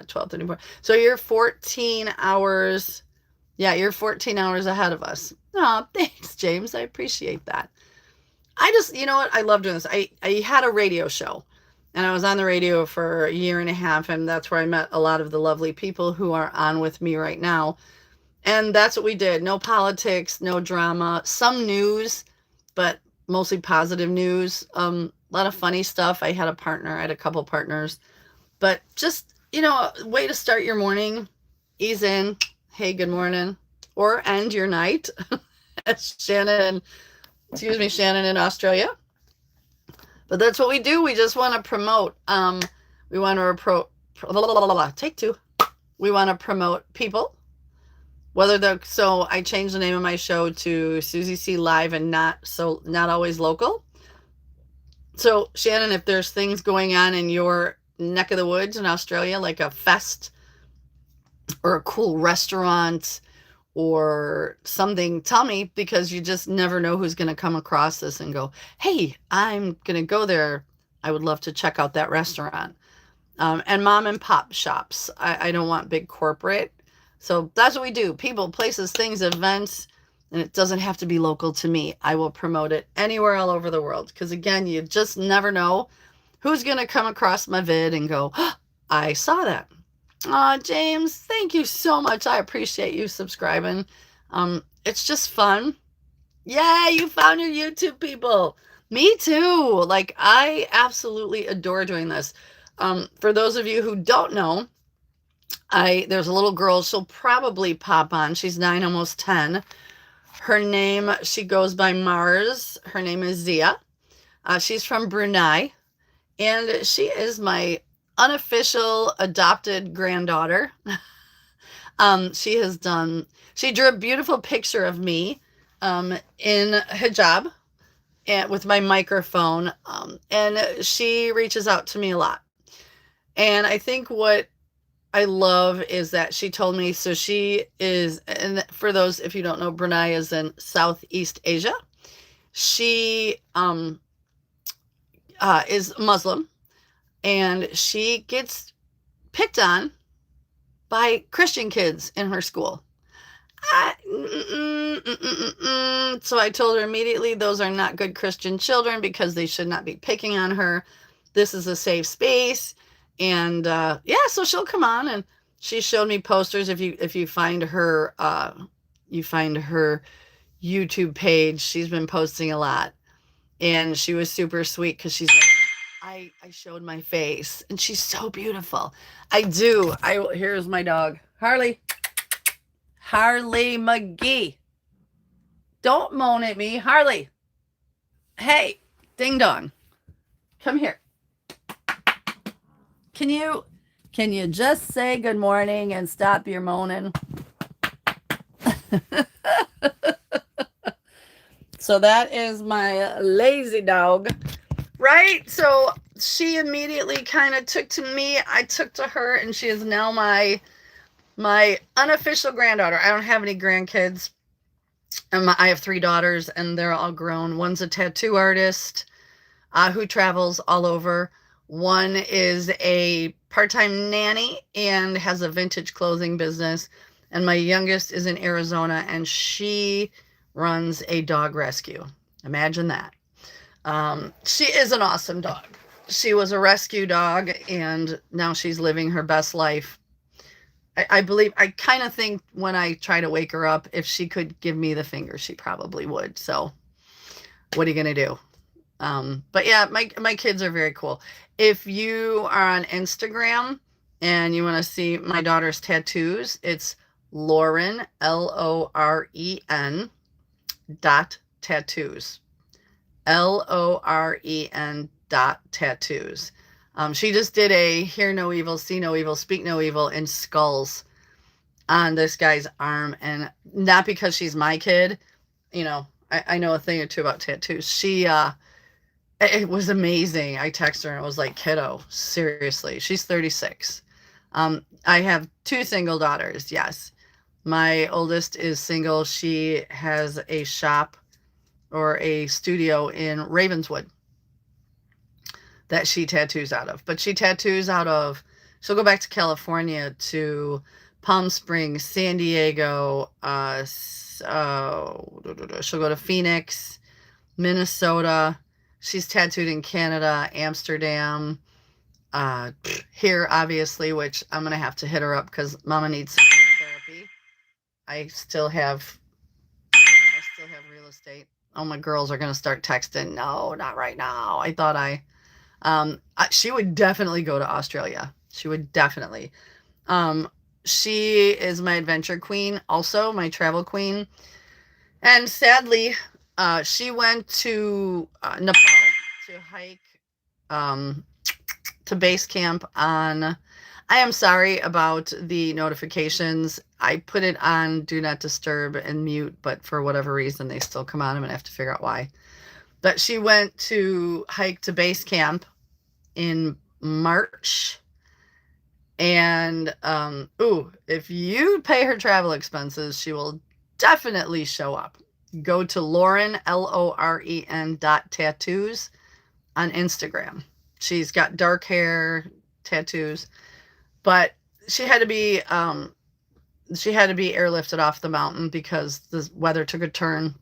12, 34. So you're 14 hours. Yeah, you're 14 hours ahead of us. Oh, thanks, James. I appreciate that. I just, you know what? I love doing this. I had a radio show, and I was on the radio for a year and a half, and that's where I met a lot of the lovely people who are on with me right now. And that's what we did. No politics, no drama, some news, but mostly positive news. A lot of funny stuff. I had a partner, I had a couple partners, but just, a way to start your morning, ease in, hey, good morning, or end your night, as Shannon in Australia. But that's what we do. We just want to promote. We want to take two. We want to promote people. So I changed the name of my show to Soozy-C Live and not always local. So Shannon, if there's things going on in your neck of the woods in Australia, like a fest or a cool restaurant or something, tell me, because you just never know who's going to come across this and go, hey, I'm going to go there. I would love to check out that restaurant. And mom and pop shops. I don't want big corporate. So that's what we do. People, places, things, events, and it doesn't have to be local to me. I will promote it anywhere all over the world. Because again, you just never know who's going to come across my vid and go, oh, I saw that. James, thank you so much. I appreciate you subscribing. It's just fun. Yeah, you found your YouTube people. Me too. Like, I absolutely adore doing this. For those of you who don't know, there's a little girl, she'll probably pop on. She's 9, almost 10. Her name, she goes by Mars. Her name is Zia. She's from Brunei, and she is my unofficial adopted granddaughter. She drew a beautiful picture of me in hijab and with my microphone, and she reaches out to me a lot. And I think what I love is that she told me, so she is, and for those, if you don't know, Brunei is in Southeast Asia. She is Muslim, and she gets picked on by Christian kids in her school. So I told her immediately, those are not good Christian children because they should not be picking on her. This is a safe space. And so she'll come on, and she showed me posters. If you find her YouTube page, she's been posting a lot, and she was super sweet because she's like, I showed my face, and she's so beautiful. I do. Here's my dog, Harley McGee. Don't moan at me, Harley. Hey, ding dong, come here. Can you just say good morning and stop your moaning? So that is my lazy dog, right? So she immediately kind of took to me. I took to her, and she is now my unofficial granddaughter. I don't have any grandkids. I have 3 daughters, and they're all grown. One's a tattoo artist who travels all over. One is a part-time nanny and has a vintage clothing business. And my youngest is in Arizona, and she runs a dog rescue. Imagine that. She is an awesome dog. She was a rescue dog, and now she's living her best life. I kind of think when I try to wake her up, if she could give me the finger, she probably would. So what are you going to do? But yeah, my kids are very cool. If you are on Instagram and you want to see my daughter's tattoos, it's Lauren, LOREN .tattoos. LOREN.tattoos. She just did a hear no evil, see no evil, speak no evil in skulls on this guy's arm. And not because she's my kid, I know a thing or two about tattoos. It was amazing. I texted her and I was like, kiddo, seriously. She's 36. I have 2 single daughters. Yes. My oldest is single. She has a shop or a studio in Ravenswood. that she tattoos out of. But she tattoos out of, she'll go back to California, to Palm Springs, San Diego, she'll go to Phoenix, Minnesota. She's tattooed in Canada, Amsterdam, here, obviously, which I'm going to have to hit her up because Mama needs some therapy. I still have real estate. Oh, my girls are going to start texting. No, not right now. I thought she would definitely go to Australia. She would definitely. She is my adventure queen, also my travel queen. And sadly, she went to Nepal to hike to base camp on. I am sorry about the notifications. I put it on do not disturb and mute, but for whatever reason, they still come on. I'm going to have to figure out why. But she went to hike to base camp in March. And, if you pay her travel expenses, she will definitely show up. Go to Lauren, Loren .tattoos on Instagram. She's got dark hair, tattoos, but she had to be airlifted off the mountain because the weather took a turn.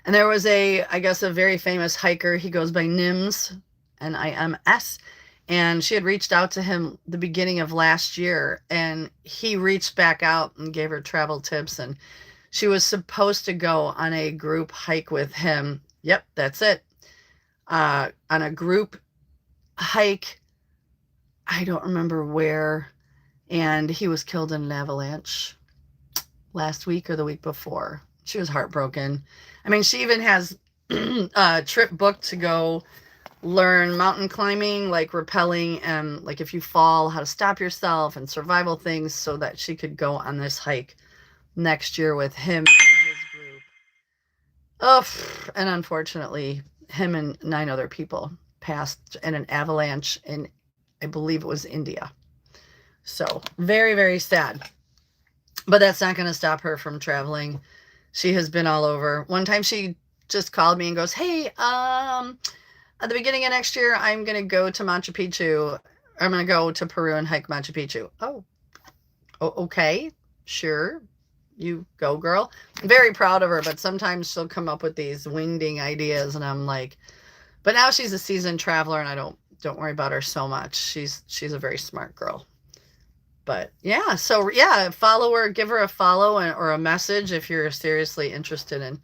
And there was I guess a very famous hiker. He goes by Nims, Nims. And she had reached out to him the beginning of last year, and he reached back out and gave her travel tips. And she was supposed to go on a group hike with him. Yep, that's it. On a group hike. I don't remember where. And he was killed in an avalanche last week or the week before. She was heartbroken. I mean, she even has a trip booked to go learn mountain climbing, like rappelling, and like if you fall, how to stop yourself and survival things, so that she could go on this hike next year with him and his group. Oh, and unfortunately, him and 9 other people passed in an avalanche in, I believe it was India. So very, very sad. But that's not going to stop her from traveling. She has been all over. One time she just called me and goes, hey, at the beginning of next year, I'm going to go to Machu Picchu. I'm going to go to Peru and hike Machu Picchu. Oh, okay. Sure. You go, girl. I'm very proud of her, but sometimes she'll come up with these wingding ideas, and I'm like, but now she's a seasoned traveler, and I don't worry about her so much. She's a very smart girl. But yeah, so yeah, follow her, give her a follow or a message if you're seriously interested in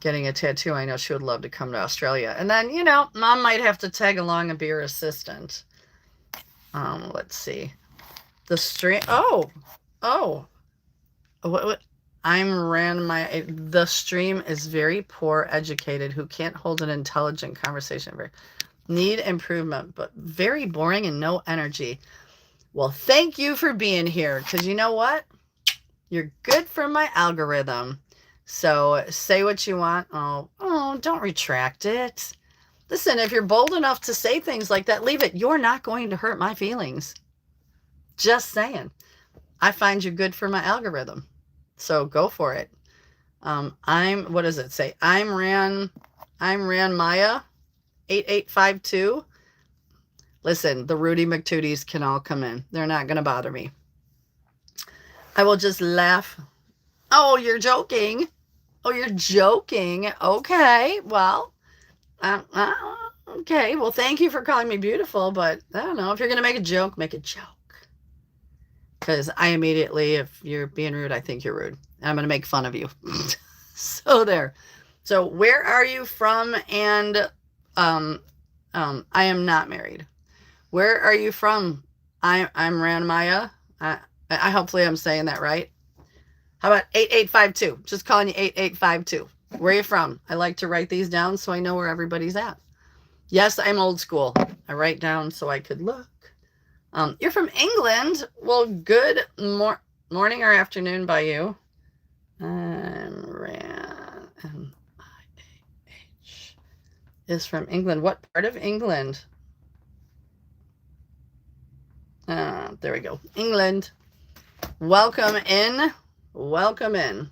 getting a tattoo. I know she would love to come to Australia. And then, Mom might have to tag along and be her assistant. Let's see. The stream. What? The stream is very poor educated who can't hold an intelligent conversation. Need improvement, but very boring and no energy. Well, thank you for being here, because you know what? You're good for my algorithm. So say what you want. Oh, don't retract it. Listen, if you're bold enough to say things like that, leave it. You're not going to hurt my feelings. Just saying. I find you good for my algorithm. So go for it. What does it say? I'm Ran Maya 8852. Listen, the Rudy McTooties can all come in. They're not going to bother me. I will just laugh. Oh, you're joking. Oh, you're joking. Okay. Well, okay. Well, thank you for calling me beautiful, but I don't know. If you're going to make a joke, make a joke. Because I immediately, if you're being rude, I think you're rude. And I'm going to make fun of you. So there. So where are you from? And I am not married. Where are you from? I'm Ranmaya. I hopefully I'm saying that right. How about 8852? Just calling you 8852. Where are you from? I like to write these down so I know where everybody's at. Yes, I'm old school. I write down so I could look. You're from England. Well, good morning or afternoon by you. M-I-A-H is from England. What part of England? There we go. England. Welcome in. Welcome in.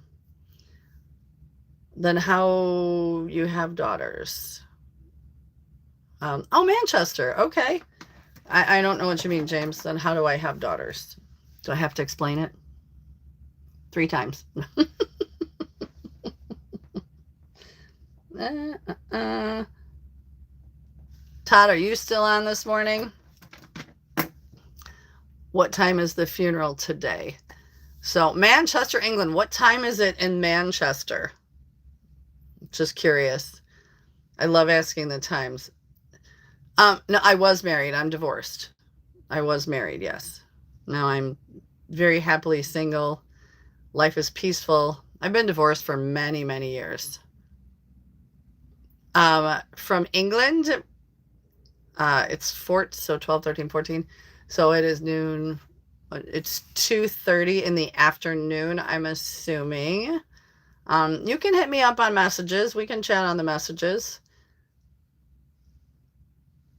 Then how you have daughters? Oh, Manchester. Okay. I don't know what you mean, James. Then how do I have daughters? Do I have to explain it? 3 times. Todd, are you still on this morning? What time is the funeral today? So, Manchester, England. What time is it in Manchester? Just curious. I love asking the times. No, I was married. I'm divorced. I was married, yes. Now I'm very happily single. Life is peaceful. I've been divorced for many, many years. From England, it's so 12, 13, 14. So it is noon. It's 2:30 in the afternoon, I'm assuming. You can hit me up on messages. We can chat on the messages.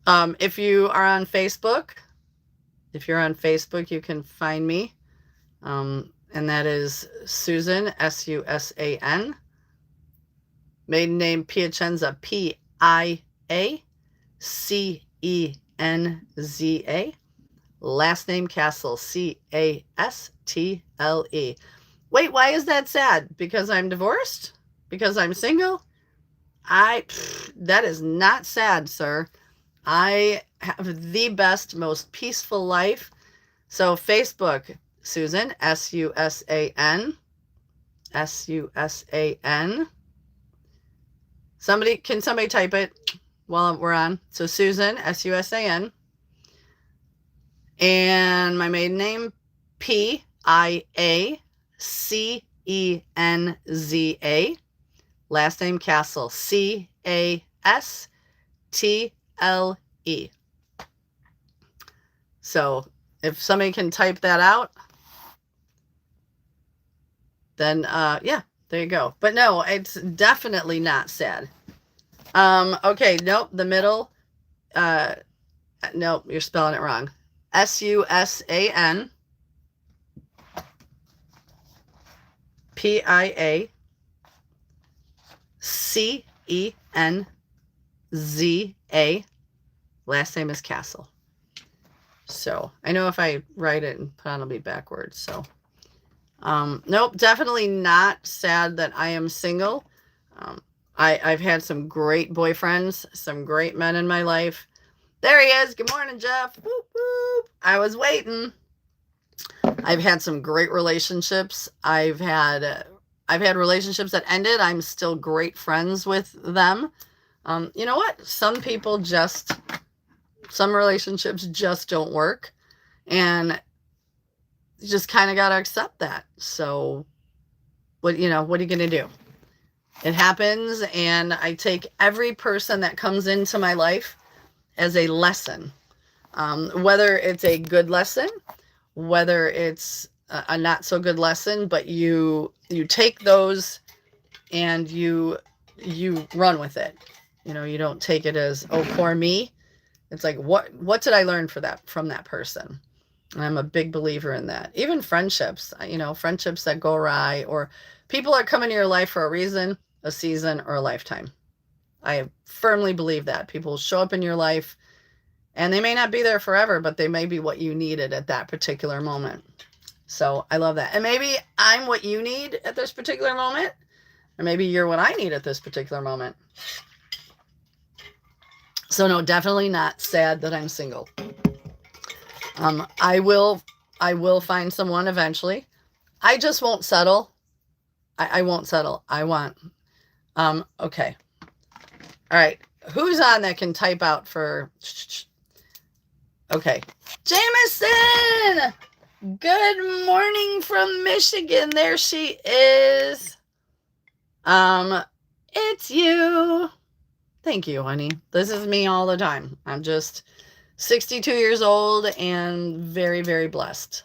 If you are on Facebook, you can find me. And that is Susan, Susan. Maiden name Piacenza, Piacenza. Last name Castle, Castle. Wait, why is that sad? Because I'm divorced? Because I'm single? That is not sad, sir. I have the best, most peaceful life. So Facebook, Susan, Susan. Susan. Can somebody type it while we're on? So Susan, Susan. And my maiden name, Piacenza. Last name Castle, Castle. So if somebody can type that out, then yeah, there you go. But no, it's definitely not sad. Okay, nope, the middle, nope, you're spelling it wrong. Susan. Piacenza. Last name is Castle. So I know if I write it and put on, it'll be backwards. So nope, definitely not sad that I am single. I've had some great boyfriends, some great men in my life. There he is. Good morning, Jeff. Whoop, whoop. I was waiting. I've had some great relationships. I've had relationships that ended. I'm still great friends with them. You know what? Some relationships just don't work. And you just kind of got to accept that. So what are you going to do? It happens. And I take every person that comes into my life as a lesson, whether it's a good lesson, whether it's a not so good lesson, but you take those and you run with it. You don't take it as, oh, poor me. It's like, what did I learn from that person? And I'm a big believer in that. Even friendships, friendships that go awry, or people are coming to your life for a reason, a season, or a lifetime. I firmly believe that people show up in your life and they may not be there forever, but they may be what you needed at that particular moment. So I love that. And maybe I'm what you need at this particular moment, or maybe you're what I need at this particular moment. So no, definitely not sad that I'm single. I will find someone eventually. I just won't settle. I won't settle. I want, okay. All right. Who's on that can type out for, okay. Jameson! Good morning from Michigan. There she is. It's you. Thank you, honey. This is me all the time. I'm just 62 years old and very, very blessed.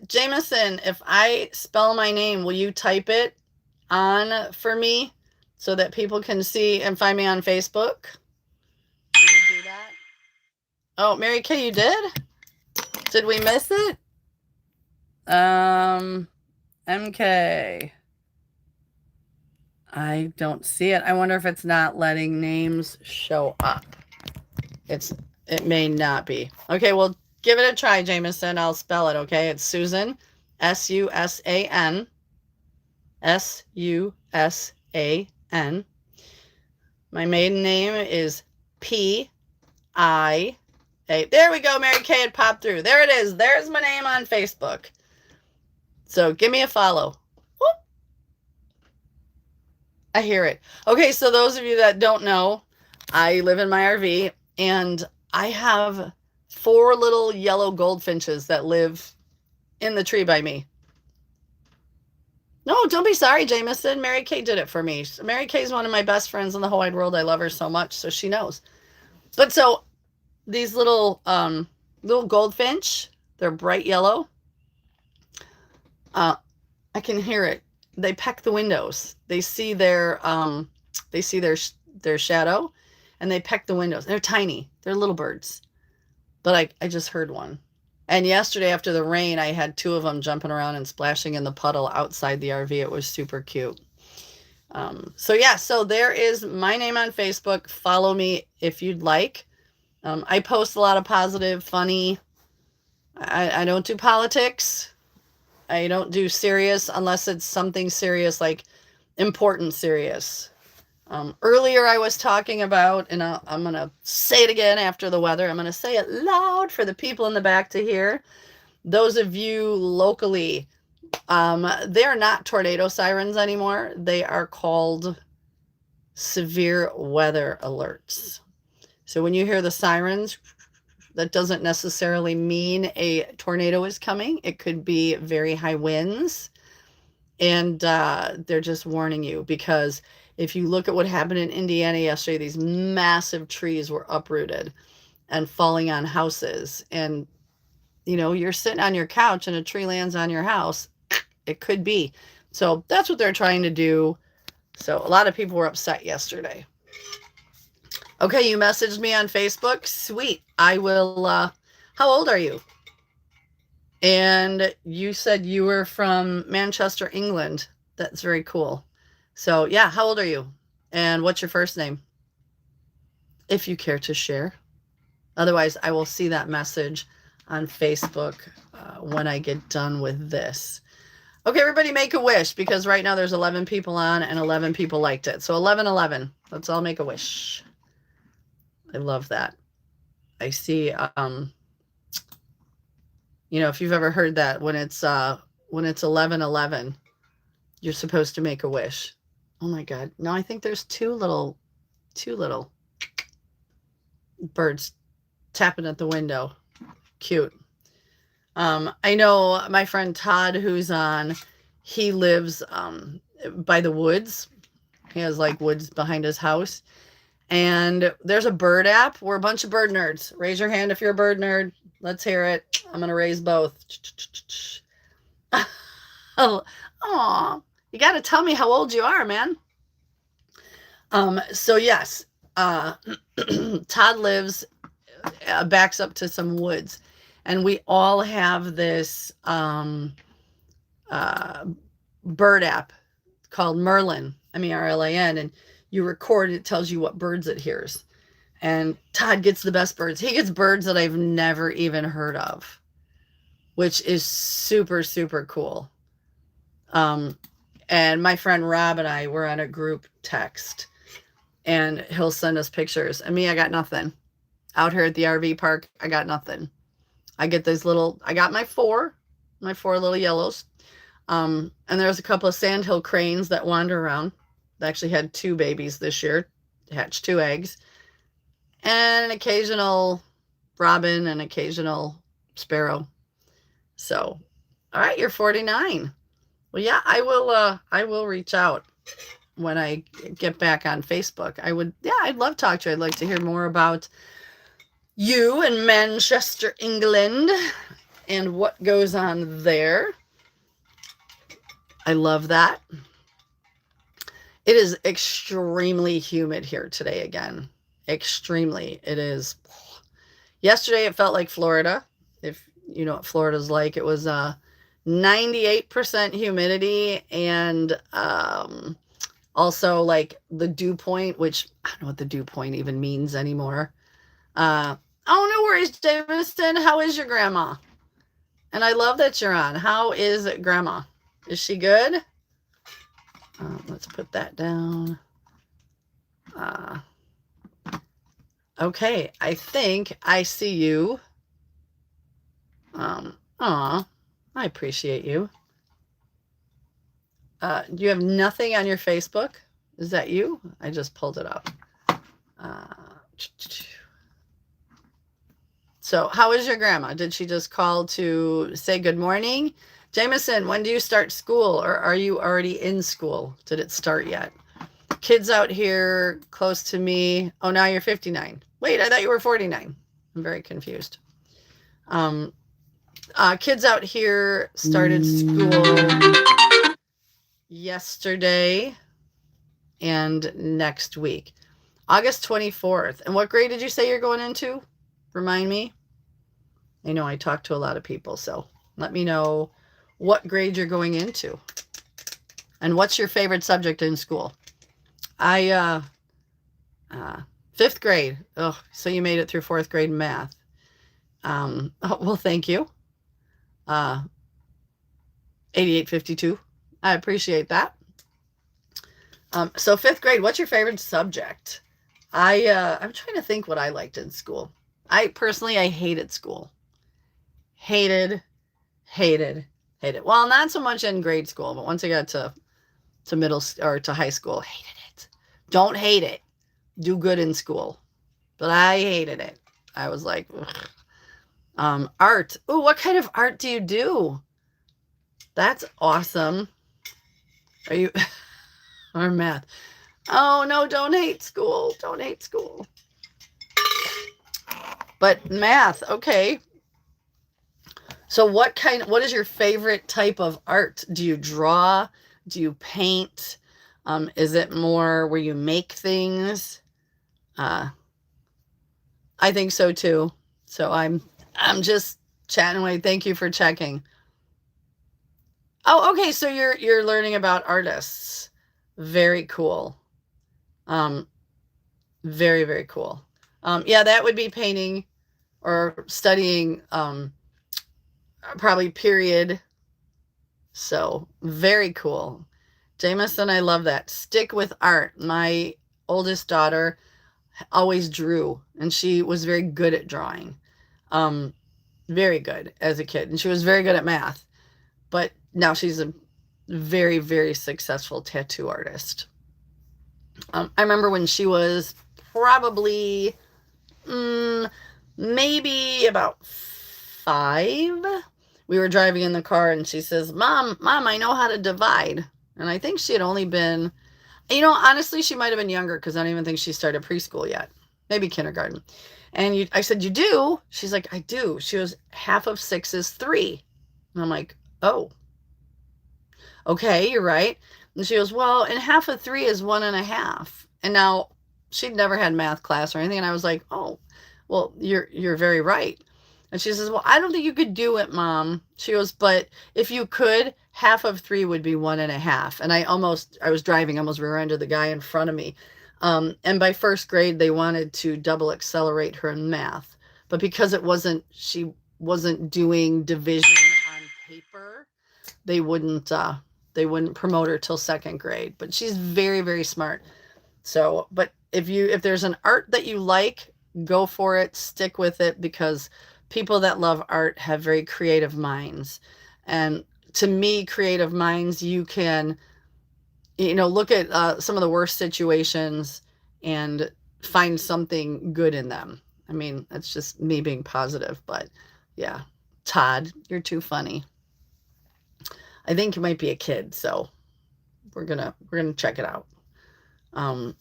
Jameson, if I spell my name, will you type it on for me so that people can see and find me on Facebook? Will you do that? Oh, Mary Kay, you did? Did we miss it? MK. I don't see it. I wonder if it's not letting names show up. It may not be. Okay, well, give it a try, Jameson. I'll spell it, okay? It's Susan, Susan, Susan. My maiden name is P-I-A. There we go, Mary Kay. It popped through. There it is. There's my name on Facebook. So give me a follow. Whoop. I hear it. Okay, so those of you that don't know, I live in my RV, and I have 4 little yellow goldfinches that live in the tree by me. No, don't be sorry, Jameson. Mary Kay did it for me. Mary Kay is one of my best friends in the whole wide world. I love her so much, so she knows. But so these little goldfinch, they're bright yellow. I can hear it. They peck the windows. They see their shadow, and they peck the windows. They're tiny. They're little birds. But I just heard one. And yesterday after the rain, I had 2 of them jumping around and splashing in the puddle outside the RV. It was super cute. So yeah, so there is my name on Facebook. Follow me if you'd like. I post a lot of positive, funny. I don't do politics. I don't do serious unless it's something serious, like important serious. Earlier I was talking about, and I'm going to say it again after the weather. I'm going to say it loud for the people in the back to hear. Those of you locally, they're not tornado sirens anymore. They are called severe weather alerts. So when you hear the sirens, that doesn't necessarily mean a tornado is coming. It could be very high winds. And they're just warning you, because if you look at what happened in Indiana yesterday, these massive trees were uprooted and falling on houses. And, you know, you're sitting on your couch and a tree lands on your house. It could be. So that's what they're trying to do. So a lot of people were upset yesterday. Okay, you messaged me on Facebook. Sweet. I will. How old are you? And you said you were from Manchester, England. That's very cool. So yeah, how old are you? And what's your first name? If you care to share. Otherwise, I will see that message on Facebook when I get done with this. Okay, everybody make a wish, because right now there's 11 people on and 11 people liked it. So 11. Let's all make a wish. I love that. I see, you know, if you've ever heard that, when it's 11:11, you're supposed to make a wish. Oh my God. No, I think there's two little birds tapping at the window. Cute. I know my friend Todd, who's on, he lives by the woods. He has like woods behind his house. And there's a bird app. We're a bunch of bird nerds. Raise your hand if you're a bird nerd. Let's hear it. I'm going to raise both. Oh, you got to tell me how old you are, man. So yes, Todd lives, backs up to some woods, and we all have this bird app called Merlin, Merlin, and you record, it tells you what birds it hears. And Todd gets the best birds. He gets birds that I've never even heard of, which is super, super cool. And my friend Rob and I were on a group text, and he'll send us pictures. And me, I got nothing. Out here at the RV park, I got nothing. I get these I got my four little yellows. And there's a couple of sandhill cranes that wander around. They actually had 2 babies this year, hatched 2 eggs. And an occasional robin, an occasional sparrow. So, all right, you're 49. Well, yeah, I will reach out when I get back on Facebook. I'd love to talk to you. I'd like to hear more about you in Manchester, England, and what goes on there. I love that. It is extremely humid here today again. Extremely. It is. Yesterday it felt like Florida. If you know what Florida's like, it was 98% humidity and Also, like the dew point, which I don't know what the dew point even means anymore. Oh, no worries, Jameson. How is your grandma? And I love that you're on. How is grandma? Is she good? Let's put that down. Okay, I think I see you. Aw, I appreciate you. You have nothing on your Facebook? Is that you? I just pulled it up. So how is your grandma? Did she just call to say good morning? Jameson, when do you start school, or are you already in school? Did it start yet? Kids out here close to me. Oh, now you're 59. Wait, I thought you were 49. I'm very confused. Kids out here started school yesterday and next week. August 24th. And what grade did you say you're going into? Remind me. I know I talk to a lot of people, so let me know what grade you're going into. And what's your favorite subject in school? I, 5th grade. Oh, so you made it through 4th grade math. Oh, well, thank you. 8852. I appreciate that. So 5th grade, what's your favorite subject? I'm trying to think what I liked in school. I hated school. Hated. Well, not so much in grade school, but once I got to middle or to high school, hated it. Don't hate it. Do good in school. But I hated it. I was like, ugh. Art. Ooh, what kind of art do you do? That's awesome. Are you or math? Oh no, don't hate school. Don't hate school. But math, okay. So what is your favorite type of art? Do you draw? Do you paint? Is it more where you make things? I think so too. So I'm just chatting away. Thank you for checking. Oh, okay. So you're learning about artists. Very cool. Very, very cool. Yeah, that would be painting or studying probably period. So very cool. Jameson, I love that. Stick with art. My oldest daughter always drew, and she was very good at drawing. Very good as a kid. And she was very good at math. But now she's a very, very successful tattoo artist. I remember when she was probably maybe about 5. We were driving in the car and she says, Mom, I know how to divide. And I think she had only been, honestly, she might have been younger because I don't even think she started preschool yet. Maybe kindergarten. And I said, you do? She's like, I do. She was half of 6 is 3. And I'm like, oh, okay, you're right. And she goes, well, and half of 3 is 1.5. And now she'd never had math class or anything. And I was like, oh, well, you're very right. And she says, well, I don't think you could do it, Mom. She goes, but if you could, half of 3 would be 1.5. And I was driving, almost rear-ended the guy in front of me. And by 1st grade, they wanted to double accelerate her in math. But because she wasn't doing division on paper, they wouldn't promote her till 2nd grade. But she's very, very smart. So, but if there's an art that you like, go for it, stick with it, because people that love art have very creative minds. And to me, creative minds, you can, look at some of the worst situations and find something good in them. I mean, that's just me being positive, but yeah. Todd, you're too funny. I think you might be a kid, so we're gonna check it out. Oh,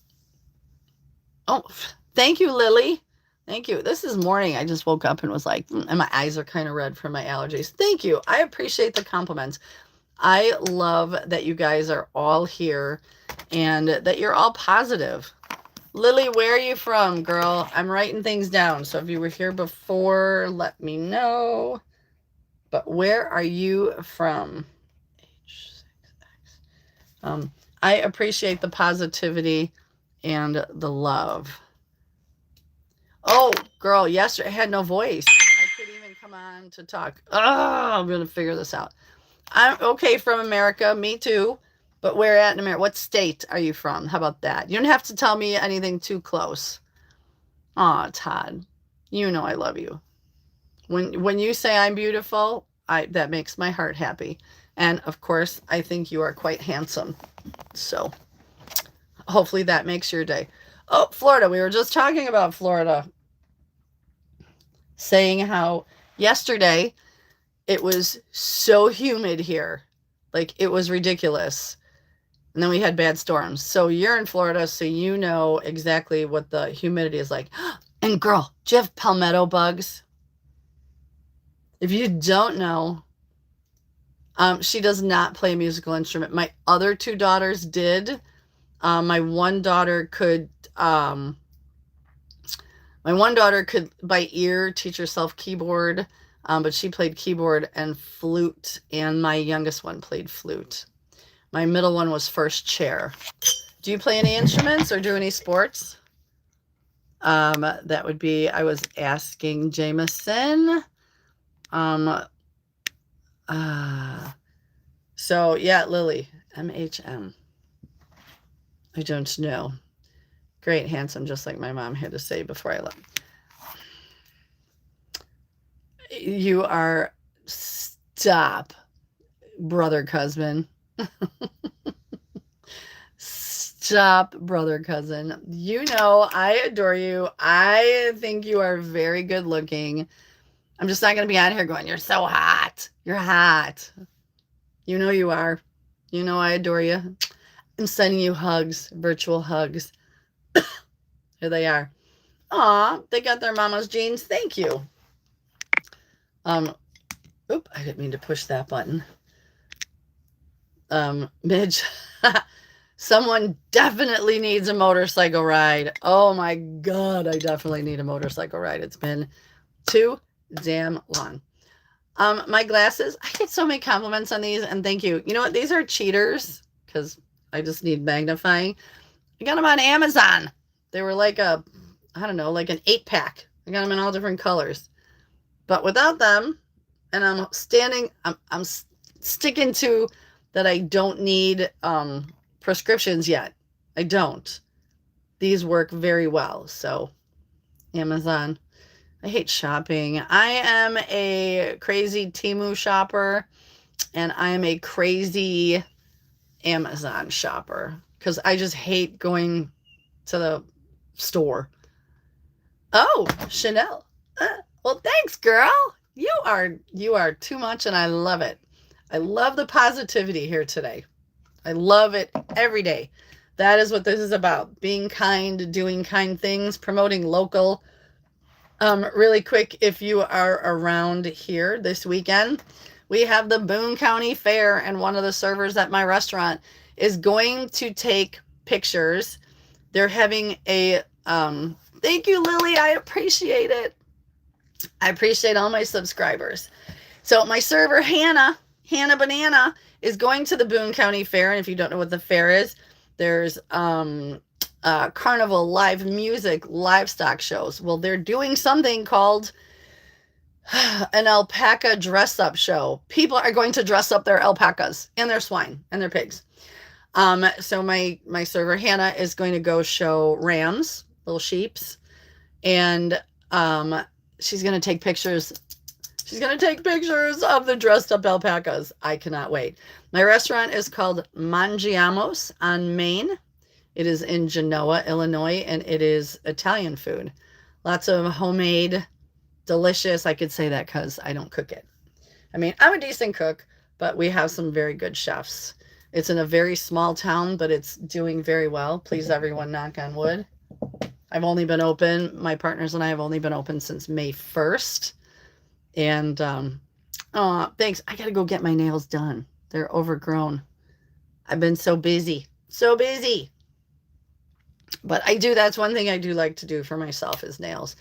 thank you, Lily. Thank you. This is morning. I just woke up and was like, and my eyes are kind of red from my allergies. Thank you. I appreciate the compliments. I love that you guys are all here and that you're all positive. Lily, where are you from, girl? I'm writing things down. So if you were here before, let me know. But where are you from? I appreciate the positivity and the love. Oh, girl, yesterday I had no voice. I couldn't even come on to talk. Oh, I'm going to figure this out. I'm okay from America. Me too. But where at in America? What state are you from? How about that? You don't have to tell me anything too close. Aw, Todd, you know I love you. When you say I'm beautiful, that makes my heart happy. And of course, I think you are quite handsome. So hopefully that makes your day. Oh, Florida. We were just talking about Florida, saying how yesterday it was so humid here. Like it was ridiculous. And then we had bad storms. So you're in Florida, so you know exactly what the humidity is like. And girl, do you have palmetto bugs? If you don't know, she does not play a musical instrument. My other two daughters did. My one daughter could by ear teach herself keyboard, but she played keyboard and flute, and my youngest one played flute. My middle one was first chair. Do you play any instruments or do any sports? That would be, I was asking Jameson. So yeah, Lily, MHM. I don't know. Great, handsome, just like my mom had to say before I left. You are, stop, brother cousin. Stop, brother cousin. You know, I adore you. I think you are very good looking. I'm just not going to be out here going, you're so hot. You're hot. You know you are. You know I adore you. I'm sending you hugs, virtual hugs. Here they are. Aw, they got their mama's jeans. Thank you. Oop, I didn't mean to push that button. Midge, someone definitely needs a motorcycle ride. Oh my God, I definitely need a motorcycle ride. It's been too damn long. My glasses, I get so many compliments on these, and thank you. You know what? These are cheaters because I just need magnifying. I got them on Amazon. They were like I don't know, like an 8-pack. I got them in all different colors. But without them, and I'm sticking to that I don't need prescriptions yet. I don't. These work very well. So Amazon. I hate shopping. I am a crazy Temu shopper, and I am a crazy Amazon shopper because I just hate going to the store. Oh, Chanel. Well, thanks, girl. You are too much, and I love it. I love the positivity here today. I love it every day. That is what this is about. Being kind, doing kind things, promoting local. Really quick, if you are around here this weekend, we have the Boone County Fair, and one of the servers at my restaurant is going to take pictures. They're having a, thank you, Lily. I appreciate it. I appreciate all my subscribers. So my server, Hannah Banana, is going to the Boone County Fair. And if you don't know what the fair is, there's carnival, live music, livestock shows. Well, they're doing something called an alpaca dress-up show. People are going to dress up their alpacas and their swine and their pigs. So my server, Hannah, is going to go show rams, little sheeps, and she's going to take pictures. She's going to take pictures of the dressed up alpacas. I cannot wait. My restaurant is called Mangiamos on Main. It is in Genoa, Illinois, and it is Italian food. Lots of homemade, delicious. I could say that because I don't cook it. I mean, I'm a decent cook, but we have some very good chefs. It's in a very small town, but it's doing very well. Please, everyone, knock on wood. I've only been open, my partners and I have only been open since May 1st. And, oh, thanks. I got to go get my nails done. They're overgrown. I've been so busy. But that's one thing I do like to do for myself is nails.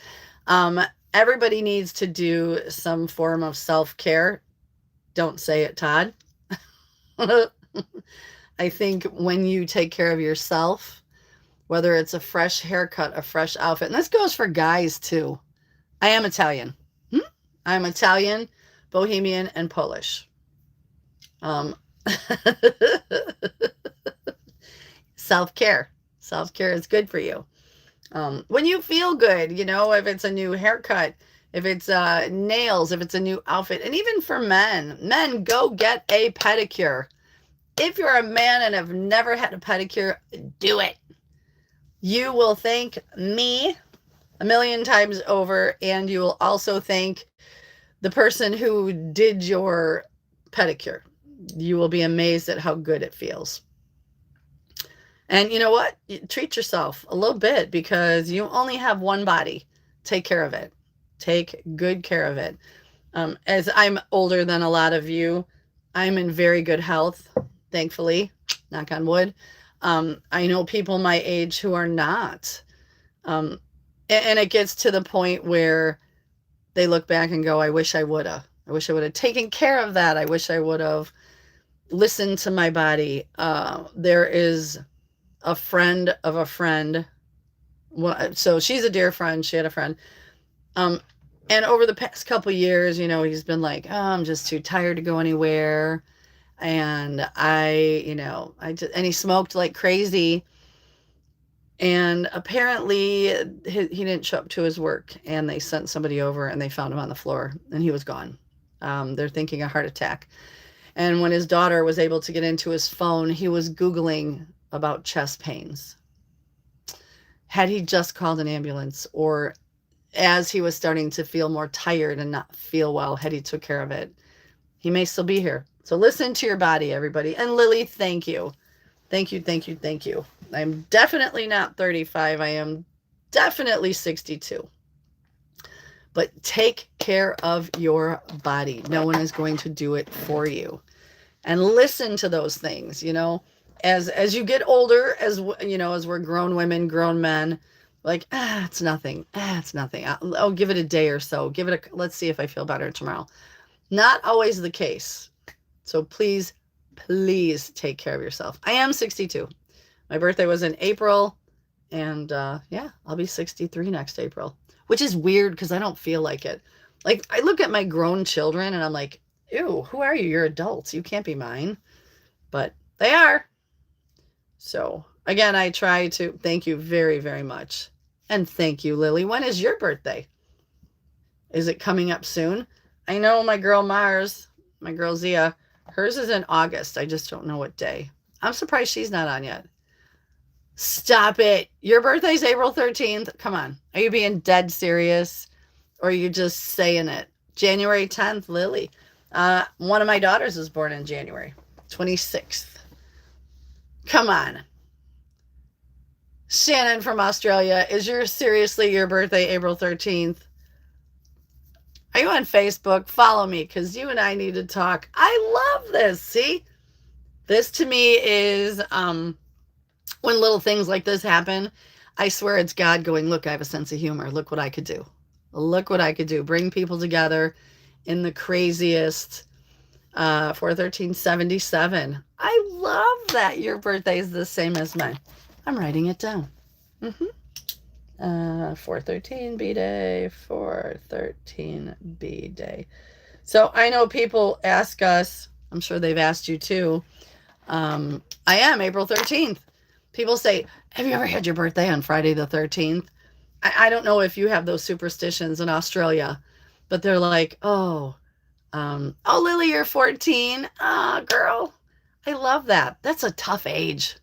Everybody needs to do some form of self-care. Don't say it, Todd. I think when you take care of yourself, whether it's a fresh haircut, a fresh outfit, and this goes for guys too. I am Italian. I'm Italian, Bohemian, and Polish. Um, self-care. Self-care is good for you. When you feel good, if it's a new haircut, if it's nails, if it's a new outfit, and even for men, go get a pedicure. If you're a man and have never had a pedicure, do it. You will thank me a million times over, and you will also thank the person who did your pedicure. You will be amazed at how good it feels. And you know what? Treat yourself a little bit because you only have one body. Take care of it. Take good care of it. As I'm older than a lot of you, I'm in very good health, thankfully, knock on wood. I know people my age who are not. And it gets to the point where they look back and go, I wish I would have. I wish I would have taken care of that. I wish I would have listened to my body. There is a friend of a friend. So she's a dear friend. She had a friend. And over the past couple years, he's been like, oh, I'm just too tired to go anywhere. And and he smoked like crazy. And apparently he didn't show up to his work, and they sent somebody over and they found him on the floor and he was gone. They're thinking a heart attack. And when his daughter was able to get into his phone, he was Googling about chest pains. Had he just called an ambulance, or as he was starting to feel more tired and not feel well, had he took care of it, he may still be here. So listen to your body, everybody. And Lily, thank you. Thank you, thank you, thank you. I'm definitely not 35. I am definitely 62. But take care of your body. No one is going to do it for you. And listen to those things, as you get older, as we're grown women, grown men, like, it's nothing. It's nothing. I'll give it a day or so. Let's see if I feel better tomorrow. Not always the case. So please take care of yourself. I am 62. My birthday was in April, and I'll be 63 next April, which is weird because I don't feel like it. Like, I look at my grown children and I'm like, ew, who are you? You're adults. You can't be mine. But they are. So again, I try to thank you very, very much. And thank you, Lily. When is your birthday? Is it coming up soon? I know my girl Mars, my girl Zia, hers is in August. I just don't know what day. I'm surprised she's not on yet. Stop it. Your birthday's April 13th. Come on. Are you being dead serious? Or are you just saying it? January 10th, Lily. One of my daughters was born in January 26th. Come on. Shannon from Australia, seriously your birthday April 13th? Are you on Facebook? Follow me, because you and I need to talk. I love this. See? This to me is when little things like this happen, I swear it's God going, look, I have a sense of humor. Look what I could do. Look what I could do. Bring people together in the craziest 4/13/77. I love that your birthday is the same as mine. I'm writing it down. 4/13 B-Day, 4/13 B-Day. So I know people ask us, I'm sure they've asked you too. I am April 13th. People say, have you ever had your birthday on Friday the 13th? I don't know if you have those superstitions in Australia, but they're like, oh, Lily, you're 14. Girl, I love that. That's a tough age.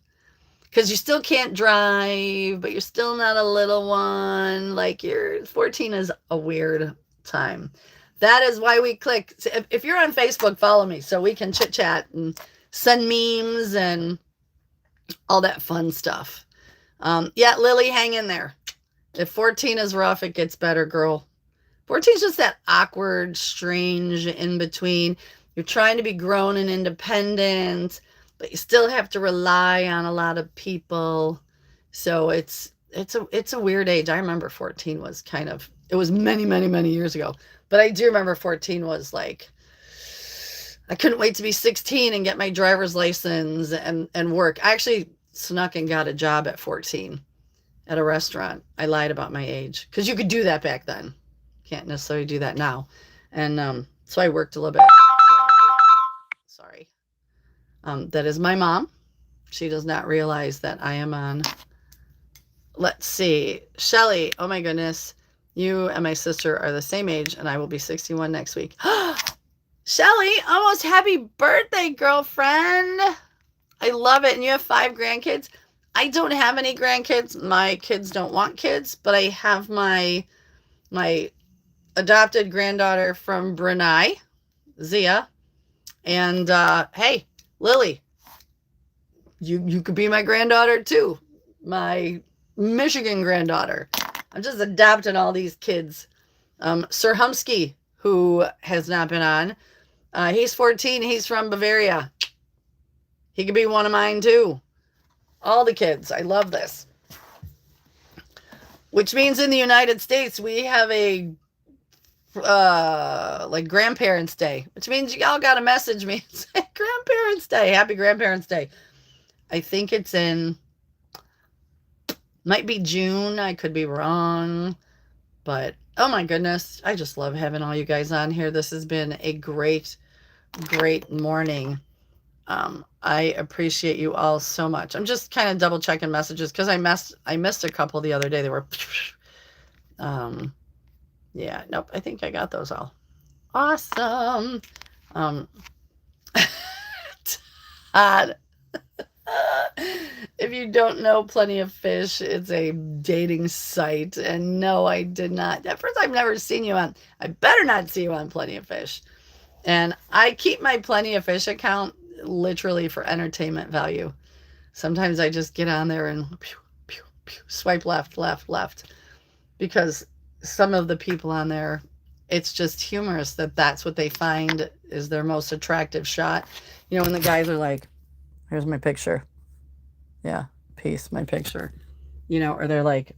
Because you still can't drive, but you're still not a little one. Like, 14 is a weird time. That is why we click. If you're on Facebook, follow me so we can chit chat and send memes and all that fun stuff. Lily, hang in there. If 14 is rough, it gets better, girl. 14 is just that awkward, strange in between. You're trying to be grown and independent, but you still have to rely on a lot of people. So it's a weird age. I remember 14 was it was many, many, many years ago. But I do remember 14 was like, I couldn't wait to be 16 and get my driver's license and work. I actually snuck and got a job at 14 at a restaurant. I lied about my age because you could do that back then. Can't necessarily do that now. And so I worked a little bit. Sorry. That is my mom. She does not realize that I am on. Let's see. Shelly, oh my goodness. You and my sister are the same age, and I will be 61 next week. Shelly, almost happy birthday, girlfriend. I love it. And you have 5 grandkids. I don't have any grandkids. My kids don't want kids, but I have my adopted granddaughter from Brunei, Zia. And hey, Lily, you could be my granddaughter too. My Michigan granddaughter. I'm just adopting all these kids. Sir Humsky, who has not been on, he's 14. He's from Bavaria. He could be one of mine too. All the kids. I love this. Which means in the United States, we have a like Grandparents' Day, which means y'all got to message me and say Grandparents' Day. Happy Grandparents' Day. I think it's in, might be June. I could be wrong. But oh my goodness, I just love having all you guys on here. This has been a great morning. I appreciate you all so much. I'm just kind of double checking messages because I missed a couple the other day. They were yeah, nope, I think I got those all. Awesome. Todd, if you don't know Plenty of Fish, it's a dating site. And no, I did not. At first, I've never seen you on. I better not see you on Plenty of Fish. And I keep my Plenty of Fish account literally for entertainment value. Sometimes I just get on there and pew, pew, pew, swipe left, left, left. Because some of the people on there, it's just humorous that that's what they find is their most attractive shot. You know, when the guys are like, here's my picture. Yeah, peace, my picture. You know, or they're like,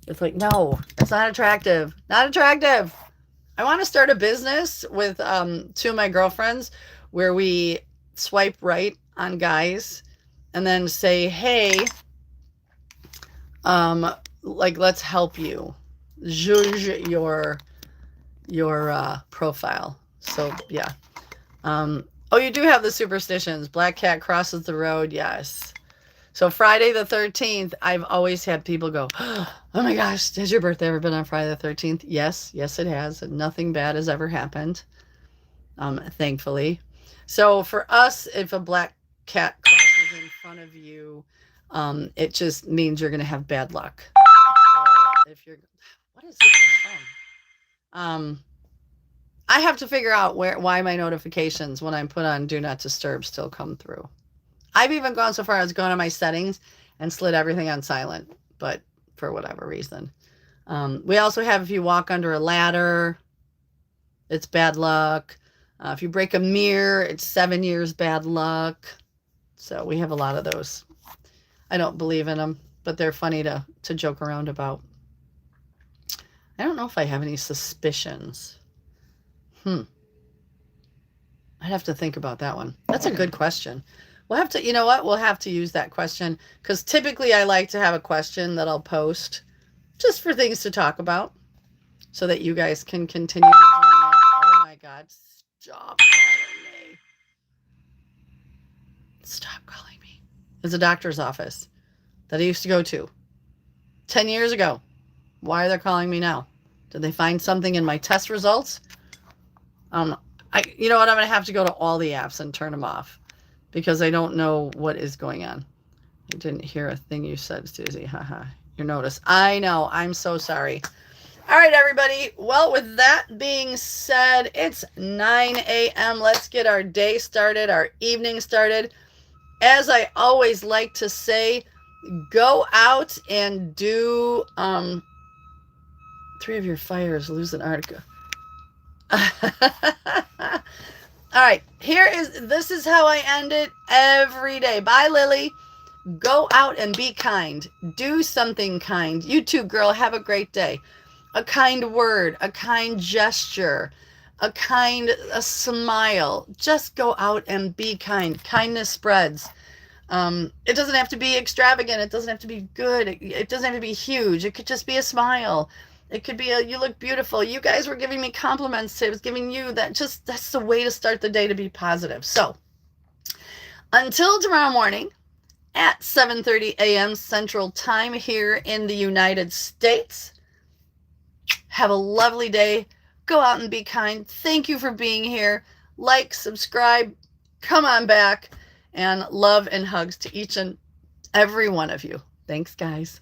it's like, no, it's not attractive. Not attractive. I want to start a business with 2 of my girlfriends where we swipe right on guys and then say, hey, like, let's help you judge your profile. So yeah. Oh, you do have the superstitions. Black cat crosses the road. Yes. So Friday the 13th, I've always had people go, oh my gosh, has your birthday ever been on Friday the 13th? Yes, it has. Nothing bad has ever happened, thankfully. So for us, if a black cat crosses in front of you, it just means you're going to have bad luck. If you're, what is this phone? I have to figure out why my notifications when I'm put on Do Not Disturb still come through. I've even gone so far as going to my settings and slid everything on silent, but for whatever reason. We also have if you walk under a ladder, it's bad luck. If you break a mirror, it's 7 years bad luck. So we have a lot of those. I don't believe in them, but they're funny to joke around about. I don't know if I have any suspicions. I'd have to think about that one. That's a good question. We'll have to, you know what? We'll have to use that question because typically I like to have a question that I'll post just for things to talk about so that you guys can continue to join in. Oh my God. Stop calling me. Stop calling me. It's a doctor's office that I used to go to 10 years ago. Why are they calling me now? Did they find something in my test results? You know what? I'm going to have to go to all the apps and turn them off because I don't know what is going on. I didn't hear a thing you said, Susie. Haha. Your notice. I know. I'm so sorry. All right, everybody. Well, with that being said, it's 9 a.m. Let's get our day started, our evening started. As I always like to say, go out and do 3 of your fires, lose an article. All right, this is how I end it every day. Bye, Lily. Go out and be kind. Do something kind. You too, girl. Have a great day. A kind word, a kind gesture, a smile. Just go out and be kind. Kindness spreads. It doesn't have to be extravagant. It doesn't have to be good. It doesn't have to be huge. It could just be a smile. It could be a, you look beautiful. You guys were giving me compliments. I was giving you that. Just, that's the way to start the day to be positive. So until tomorrow morning at 7:30 a.m. Central Time here in the United States, have a lovely day. Go out and be kind. Thank you for being here. Like, subscribe, come on back, and love and hugs to each and every one of you. Thanks, guys.